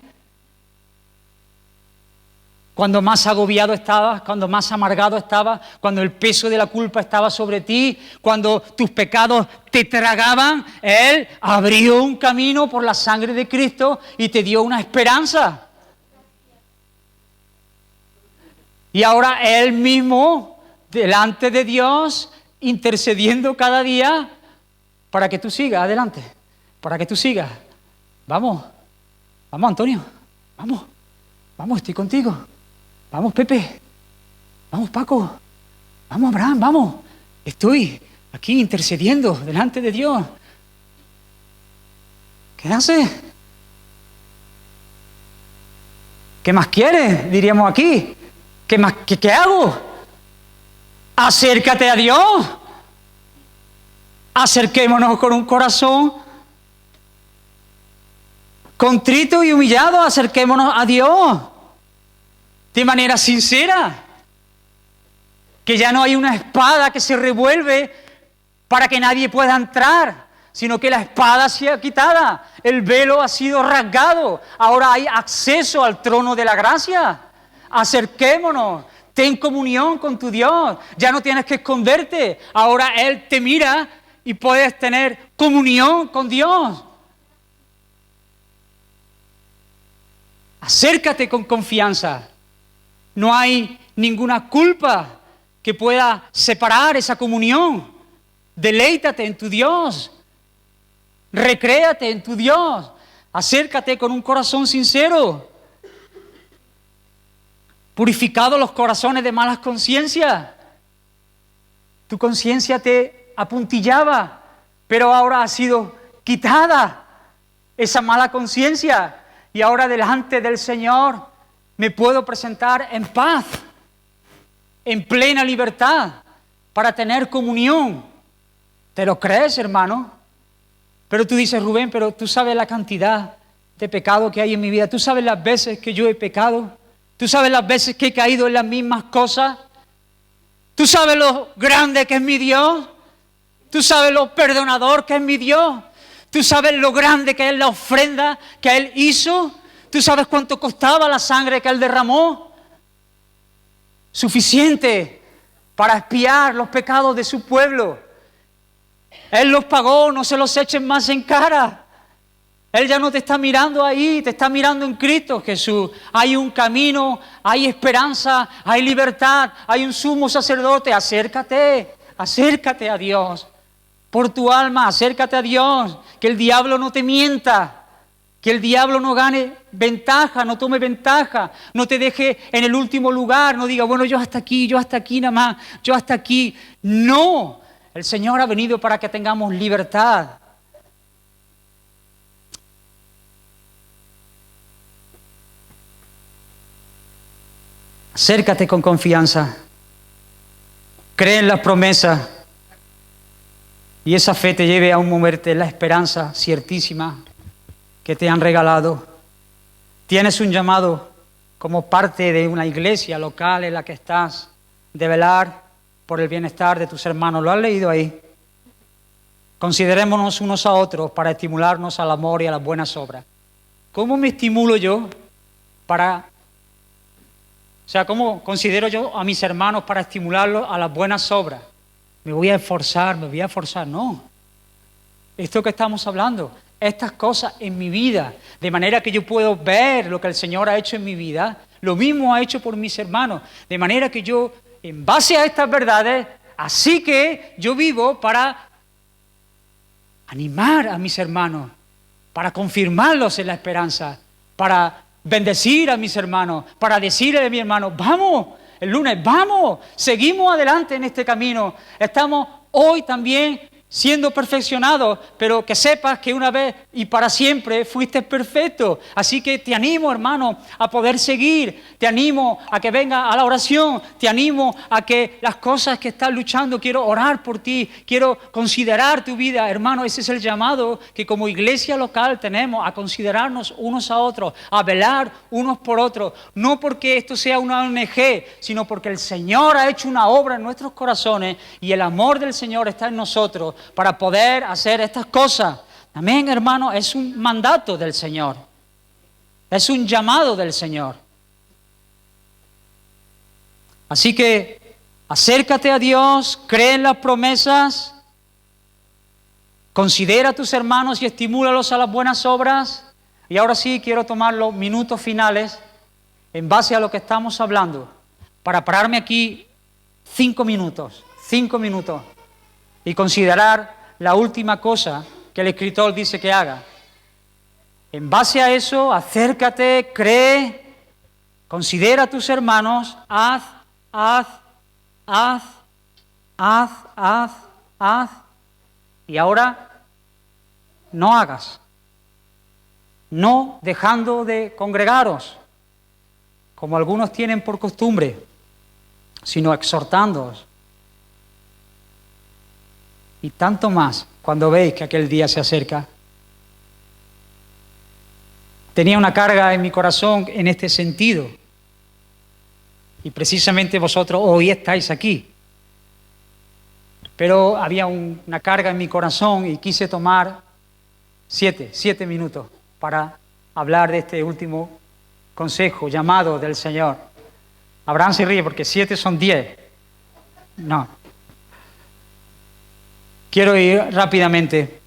Cuando más agobiado estabas, cuando más amargado estabas, cuando el peso de la culpa estaba sobre ti, cuando tus pecados te tragaban, Él abrió un camino por la sangre de Cristo y te dio una esperanza. Y ahora Él mismo, delante de Dios, intercediendo cada día para que tú sigas adelante, para que tú sigas. Vamos, vamos Antonio, vamos, estoy contigo. Vamos Pepe, vamos Paco, vamos Abraham, vamos. Estoy aquí intercediendo delante de Dios. ¿Qué haces? ¿Qué más quieres? Diríamos aquí. ¿Qué más? ¿Qué hago? Acércate a Dios. Acerquémonos con un corazón contrito y humillado. Acerquémonos a Dios de manera sincera. Que ya no hay una espada que se revuelve para que nadie pueda entrar, sino que la espada ha sido quitada, el velo ha sido rasgado, ahora hay acceso al trono de la gracia. Acerquémonos, ten comunión con tu Dios, ya no tienes que esconderte, ahora Él te mira y puedes tener comunión con Dios. Acércate con confianza, no hay ninguna culpa que pueda separar esa comunión. Deleítate en tu Dios, recréate en tu Dios, acércate con un corazón sincero. Purificado los corazones de malas conciencias. Tu conciencia te apuntillaba, pero ahora ha sido quitada esa mala conciencia y ahora delante del Señor me puedo presentar en paz, en plena libertad, para tener comunión. ¿Te lo crees, hermano? Pero tú dices, Rubén, pero tú sabes la cantidad de pecado que hay en mi vida. Tú sabes las veces que yo he pecado. Tú sabes las veces que he caído en las mismas cosas. Tú sabes lo grande que es mi Dios. Tú sabes lo perdonador que es mi Dios. Tú sabes lo grande que es la ofrenda que Él hizo. Tú sabes cuánto costaba la sangre que Él derramó. Suficiente para expiar los pecados de su pueblo. Él los pagó, no se los echen más en cara. Él ya no te está mirando ahí, te está mirando en Cristo Jesús. Hay un camino, hay esperanza, hay libertad, hay un sumo sacerdote. Acércate, acércate a Dios. Por tu alma, acércate a Dios. Que el diablo no te mienta. Que el diablo no gane ventaja, no tome ventaja. No te deje en el último lugar. No diga, bueno, yo hasta aquí nada más, yo hasta aquí. No, el Señor ha venido para que tengamos libertad. Acércate con confianza. Cree en las promesas. Y esa fe te lleve a un moverte en la esperanza ciertísima que te han regalado. Tienes un llamado como parte de una iglesia local en la que estás, de velar por el bienestar de tus hermanos. ¿Lo has leído ahí? Considerémonos unos a otros para estimularnos al amor y a las buenas obras. ¿Cómo me estimulo yo cómo considero yo a mis hermanos para estimularlos a las buenas obras? Me voy a esforzar, no. Esto que estamos hablando, estas cosas en mi vida, de manera que yo puedo ver lo que el Señor ha hecho en mi vida, lo mismo ha hecho por mis hermanos, de manera que yo, en base a estas verdades, así que yo vivo para animar a mis hermanos, para confirmarlos en la esperanza, para bendecir a mis hermanos, para decirle a mi hermano, vamos, el lunes, vamos, seguimos adelante en este camino, estamos hoy también siendo perfeccionados, pero que sepas que una vez y para siempre fuiste perfecto. Así que te animo, hermano, a poder seguir, te animo a que venga a la oración, te animo a que las cosas que estás luchando, quiero orar por ti, quiero considerar tu vida, hermano. Ese es el llamado que como iglesia local tenemos, a considerarnos unos a otros, a velar unos por otros, no porque esto sea una ONG, sino porque el Señor ha hecho una obra en nuestros corazones y el amor del Señor está en nosotros para poder hacer estas cosas. Amén, hermano, es un mandato del Señor. Es un llamado del Señor. Así que acércate a Dios, cree en las promesas, considera a tus hermanos y estimúlalos a las buenas obras. Y ahora sí quiero tomar los minutos finales en base a lo que estamos hablando, para pararme aquí 5 minutos y considerar la última cosa que el escritor dice que haga. En base a eso, acércate, cree, considera a tus hermanos, haz, y ahora no hagas, no dejando de congregaros, como algunos tienen por costumbre, sino exhortándoos. Y tanto más cuando veis que aquel día se acerca. Tenía una carga en mi corazón en este sentido. Y precisamente vosotros hoy estáis aquí. Pero había una carga en mi corazón y quise tomar 7 minutos para hablar de este último consejo, llamado del Señor. Abraham se ríe porque 7 son 10. No. Quiero ir rápidamente.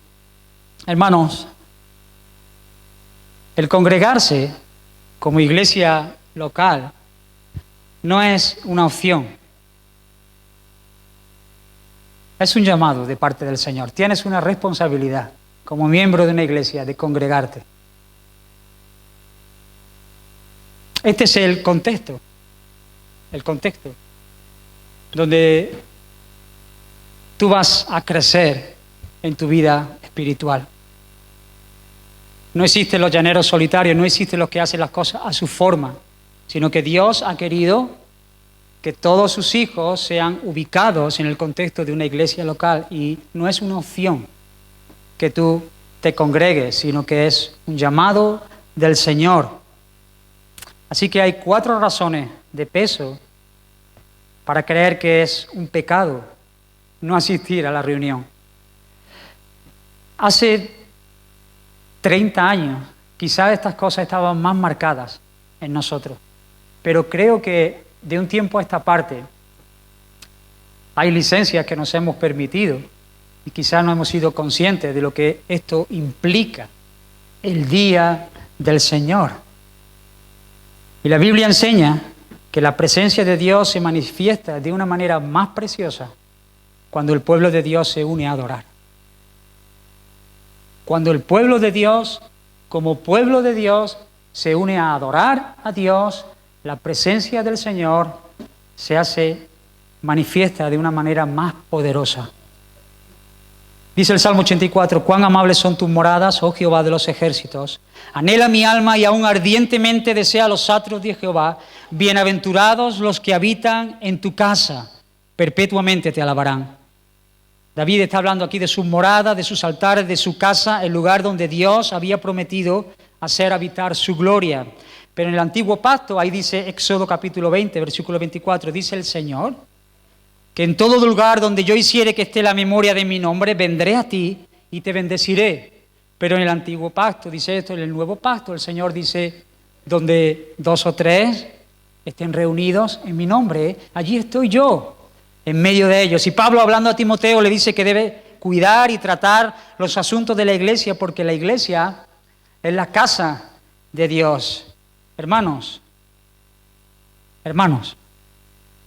Hermanos, el congregarse como iglesia local no es una opción. Es un llamado de parte del Señor. Tienes una responsabilidad como miembro de una iglesia de congregarte. Este es el contexto donde tú vas a crecer en tu vida espiritual. No existen los llaneros solitarios, no existen los que hacen las cosas a su forma, sino que Dios ha querido que todos sus hijos sean ubicados en el contexto de una iglesia local, y no es una opción que tú te congregues, sino que es un llamado del Señor. Así que hay 4 razones de peso para creer que es un pecado no asistir a la reunión. Hace 30 años, quizás estas cosas estaban más marcadas en nosotros, pero creo que de un tiempo a esta parte hay licencias que nos hemos permitido y quizás no hemos sido conscientes de lo que esto implica, el día del Señor. Y la Biblia enseña que la presencia de Dios se manifiesta de una manera más preciosa cuando el pueblo de Dios se une a adorar. Cuando el pueblo de Dios, como pueblo de Dios, se une a adorar a Dios, la presencia del Señor se hace manifiesta de una manera más poderosa. Dice el Salmo 84, cuán amables son tus moradas, oh Jehová de los ejércitos. Anhela mi alma y aún ardientemente desea los atrios de Jehová. Bienaventurados los que habitan en tu casa, perpetuamente te alabarán. David está hablando aquí de sus moradas, de sus altares, de su casa, el lugar donde Dios había prometido hacer habitar su gloria. Pero en el antiguo pacto, ahí dice Éxodo capítulo 20, versículo 24, dice el Señor, que en todo lugar donde yo hiciere que esté la memoria de mi nombre, vendré a ti y te bendeciré. Pero en el antiguo pacto, dice esto, en el nuevo pacto, el Señor dice, donde 2 o 3 estén reunidos en mi nombre, allí estoy yo, en medio de ellos. Y Pablo, hablando a Timoteo, le dice que debe cuidar y tratar los asuntos de la iglesia, porque la iglesia es la casa de Dios. Hermanos,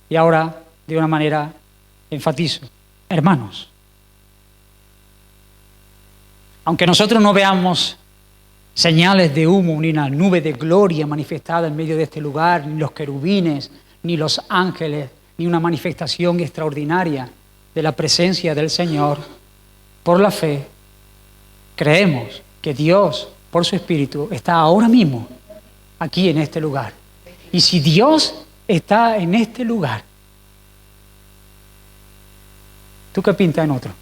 y ahora de una manera enfatizo, hermanos, aunque nosotros no veamos señales de humo ni una nube de gloria manifestada en medio de este lugar, ni los querubines, ni los ángeles, ni una manifestación extraordinaria de la presencia del Señor, por la fe, creemos que Dios, por su Espíritu, está ahora mismo aquí en este lugar. Y si Dios está en este lugar, ¿tú qué pintas en otro?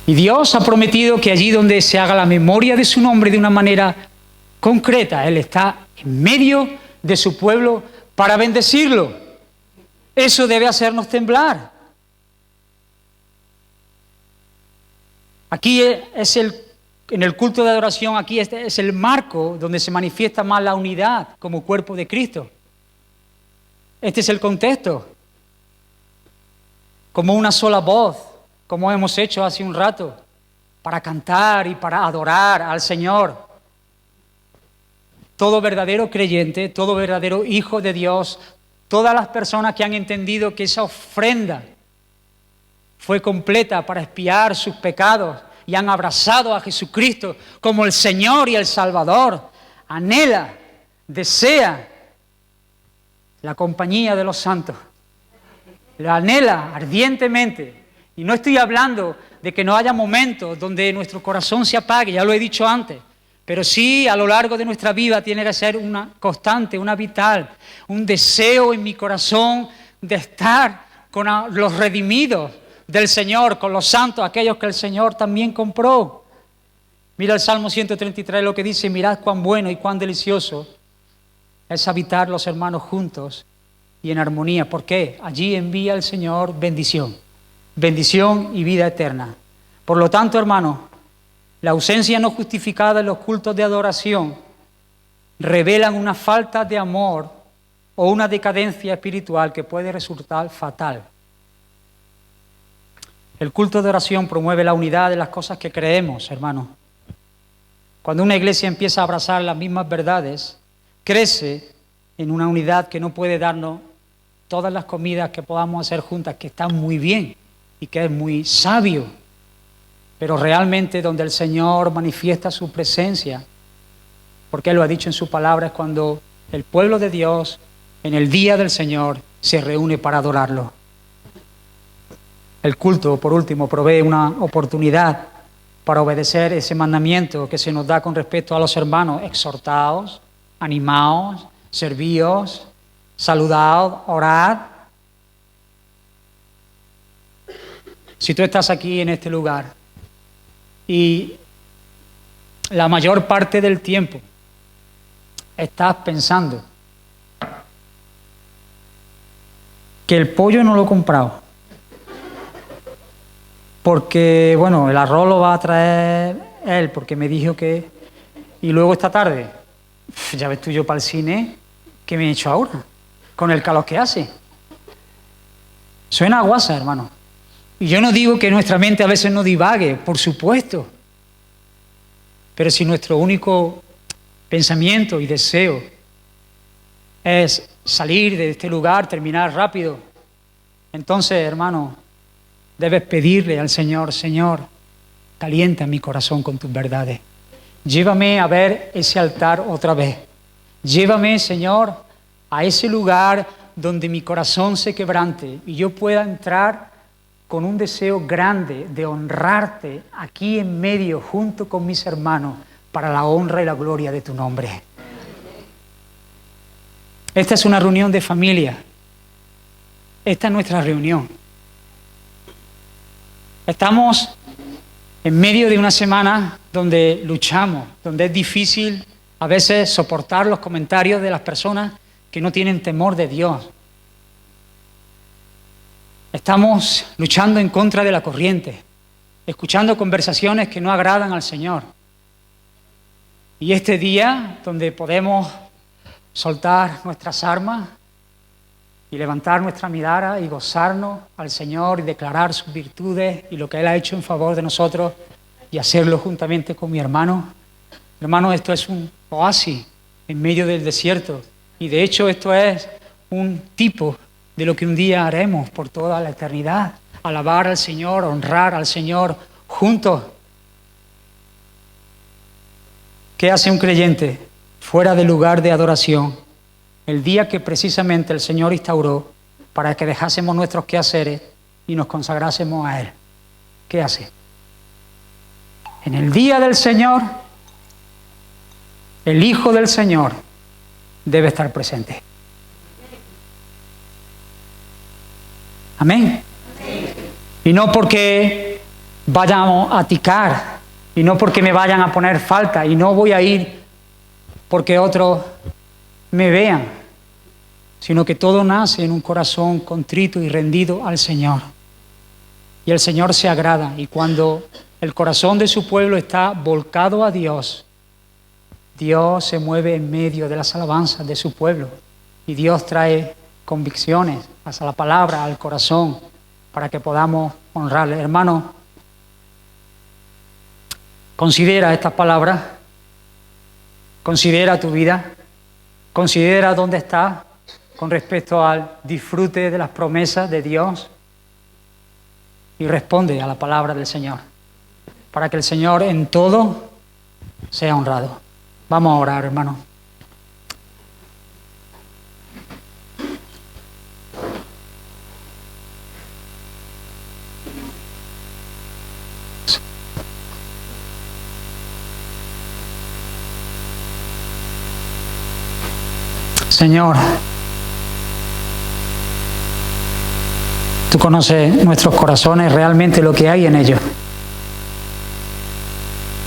Y Dios ha prometido que allí donde se haga la memoria de su nombre de una manera concreta, Él está en medio de su pueblo para bendecirlo. Eso debe hacernos temblar. Aquí en el culto de adoración, aquí este es el marco donde se manifiesta más la unidad como cuerpo de Cristo. Este es el contexto. Como una sola voz, como hemos hecho hace un rato, para cantar y para adorar al Señor. Todo verdadero creyente, todo verdadero hijo de Dios, todas las personas que han entendido que esa ofrenda fue completa para expiar sus pecados y han abrazado a Jesucristo como el Señor y el Salvador, anhela, desea la compañía de los santos, la anhela ardientemente. Y no estoy hablando de que no haya momentos donde nuestro corazón se apague, ya lo he dicho antes, pero sí a lo largo de nuestra vida tiene que ser una constante, una vital, un deseo en mi corazón de estar con los redimidos del Señor, con los santos, aquellos que el Señor también compró. Mira el Salmo 133 lo que dice, mirad cuán bueno y cuán delicioso es habitar los hermanos juntos y en armonía. ¿Por qué? Allí envía el Señor bendición y vida eterna. Por lo tanto, hermanos, la ausencia no justificada en los cultos de adoración revelan una falta de amor o una decadencia espiritual que puede resultar fatal. El culto de oración promueve la unidad de las cosas que creemos, hermanos. Cuando una iglesia empieza a abrazar las mismas verdades, crece en una unidad que no puede darnos todas las comidas que podamos hacer juntas, que están muy bien y que es muy sabio, pero realmente donde el Señor manifiesta su presencia, porque Él lo ha dicho en su palabra, es cuando el pueblo de Dios en el día del Señor se reúne para adorarlo. El culto, por último, provee una oportunidad para obedecer ese mandamiento que se nos da con respecto a los hermanos: exhortaos, animaos, servíos, saludad, orad. Si tú estás aquí en este lugar y la mayor parte del tiempo estás pensando que el pollo no lo he comprado porque, bueno, el arroz lo va a traer él porque me dijo que... Y luego esta tarde, ya ves tú, yo para el cine, ¿qué me he hecho ahora? Con el calor que hace. Suena a guasa, hermano. Y yo no digo que nuestra mente a veces no divague, por supuesto. Pero si nuestro único pensamiento y deseo es salir de este lugar, terminar rápido, entonces, hermano, debes pedirle al Señor: Señor, calienta mi corazón con tus verdades. Llévame a ver ese altar otra vez. Llévame, Señor, a ese lugar donde mi corazón se quebrante y yo pueda entrar con un deseo grande de honrarte aquí en medio junto con mis hermanos para la honra y la gloria de tu nombre. Esta es una reunión de familia. Esta es nuestra reunión. Estamos en medio de una semana donde luchamos, donde es difícil a veces soportar los comentarios de las personas que no tienen temor de Dios. Estamos luchando en contra de la corriente, escuchando conversaciones que no agradan al Señor. Y este día donde podemos soltar nuestras armas y levantar nuestra mirada y gozarnos al Señor y declarar sus virtudes y lo que Él ha hecho en favor de nosotros y hacerlo juntamente con mi hermano. Hermano, esto es un oasis en medio del desierto y de hecho esto es un tipo de lo que un día haremos por toda la eternidad. Alabar al Señor, honrar al Señor juntos. ¿Qué hace un creyente fuera del lugar de adoración el día que precisamente el Señor instauró para que dejásemos nuestros quehaceres y nos consagrásemos a Él? ¿Qué hace? En el día del Señor, el Hijo del Señor debe estar presente. Amén. Y no porque vayamos a ticar, y no porque me vayan a poner falta, y no voy a ir porque otros me vean, sino que todo nace en un corazón contrito y rendido al Señor. Y el Señor se agrada, y cuando el corazón de su pueblo está volcado a Dios, Dios se mueve en medio de las alabanzas de su pueblo, y Dios trae convicciones hacia la palabra, al corazón, para que podamos honrarle. Hermano, considera estas palabras, considera tu vida, considera dónde estás con respecto al disfrute de las promesas de Dios y responde a la palabra del Señor, para que el Señor en todo sea honrado. Vamos a orar, hermano. Señor, tú conoces nuestros corazones, realmente lo que hay en ellos.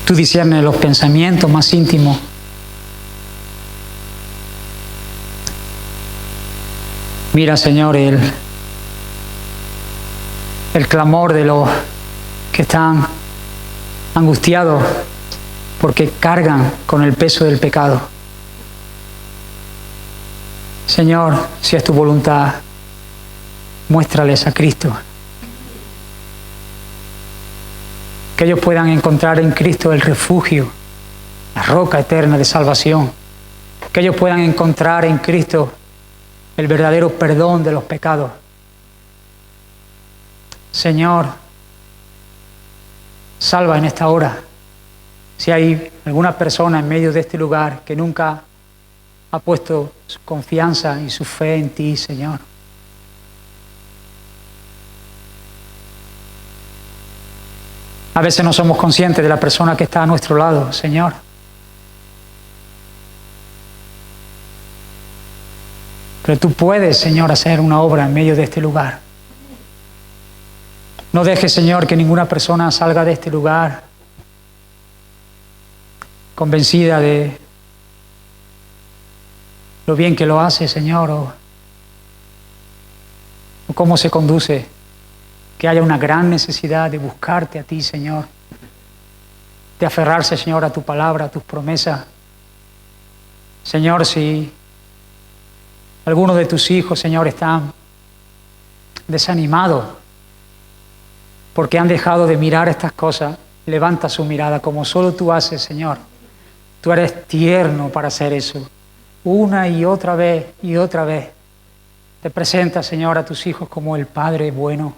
Tú disciernes los pensamientos más íntimos. Mira, Señor, el clamor de los que están angustiados porque cargan con el peso del pecado. Señor, si es tu voluntad, muéstrales a Cristo. Que ellos puedan encontrar en Cristo el refugio, la roca eterna de salvación. Que ellos puedan encontrar en Cristo el verdadero perdón de los pecados. Señor, salva en esta hora. Si hay alguna persona en medio de este lugar que nunca ha puesto su confianza y su fe en ti, Señor. A veces no somos conscientes de la persona que está a nuestro lado, Señor. Pero tú puedes, Señor, hacer una obra en medio de este lugar. No dejes, Señor, que ninguna persona salga de este lugar convencida de lo bien que lo hace, Señor, o cómo se conduce. Que haya una gran necesidad de buscarte a ti, Señor, de aferrarse, Señor, a tu palabra, a tus promesas. Señor, si algunos de tus hijos, Señor, están desanimados porque han dejado de mirar estas cosas, levanta su mirada como solo tú haces, Señor. Tú eres tierno para hacer eso. Una y otra vez te presentas, Señor, a tus hijos como el Padre bueno.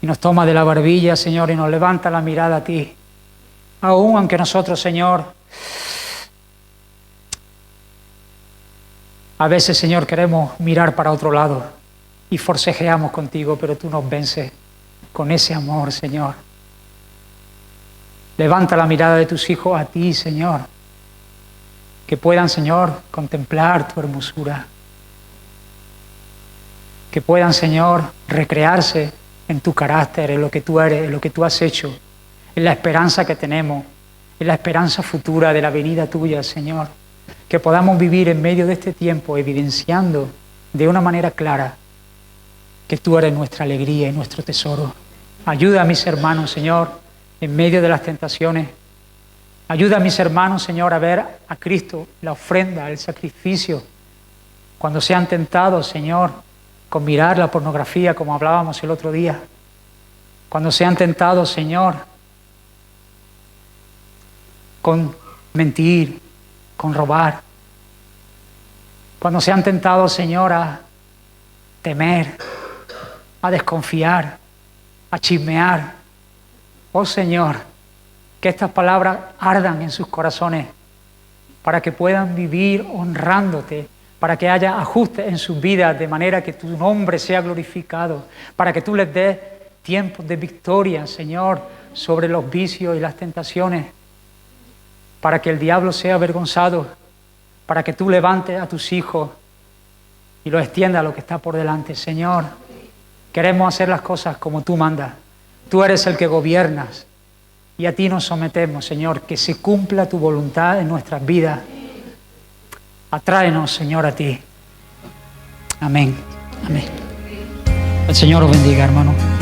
Y nos toma de la barbilla, Señor, y nos levanta la mirada a ti. Aún aunque nosotros, Señor, A veces, Señor, queremos mirar para otro lado y forcejeamos contigo, pero tú nos vences con ese amor, Señor. Levanta la mirada de tus hijos a ti, Señor. Que puedan, Señor, contemplar tu hermosura. Que puedan, Señor, recrearse en tu carácter, en lo que tú eres, en lo que tú has hecho, en la esperanza que tenemos, en la esperanza futura de la venida tuya, Señor. Que podamos vivir en medio de este tiempo evidenciando de una manera clara que tú eres nuestra alegría y nuestro tesoro. Ayuda a mis hermanos, Señor, en medio de las tentaciones. Ayuda a mis hermanos, Señor, a ver a Cristo, la ofrenda, el sacrificio, cuando sean tentados, Señor, con mirar la pornografía, como hablábamos el otro día. Cuando sean tentados, Señor, con mentir, con robar. Cuando sean tentados, Señor, a temer, a desconfiar, a chismear. Oh Señor, que estas palabras ardan en sus corazones para que puedan vivir honrándote, para que haya ajustes en sus vidas de manera que tu nombre sea glorificado, para que tú les des tiempos de victoria, Señor, sobre los vicios y las tentaciones, para que el diablo sea avergonzado, para que tú levantes a tus hijos y los extiendas a lo que está por delante. Señor, queremos hacer las cosas como tú mandas. Tú eres el que gobiernas y a ti nos sometemos, Señor, que se cumpla tu voluntad en nuestras vidas. Atráenos, Señor, a ti. Amén. Amén. El Señor os bendiga, hermano.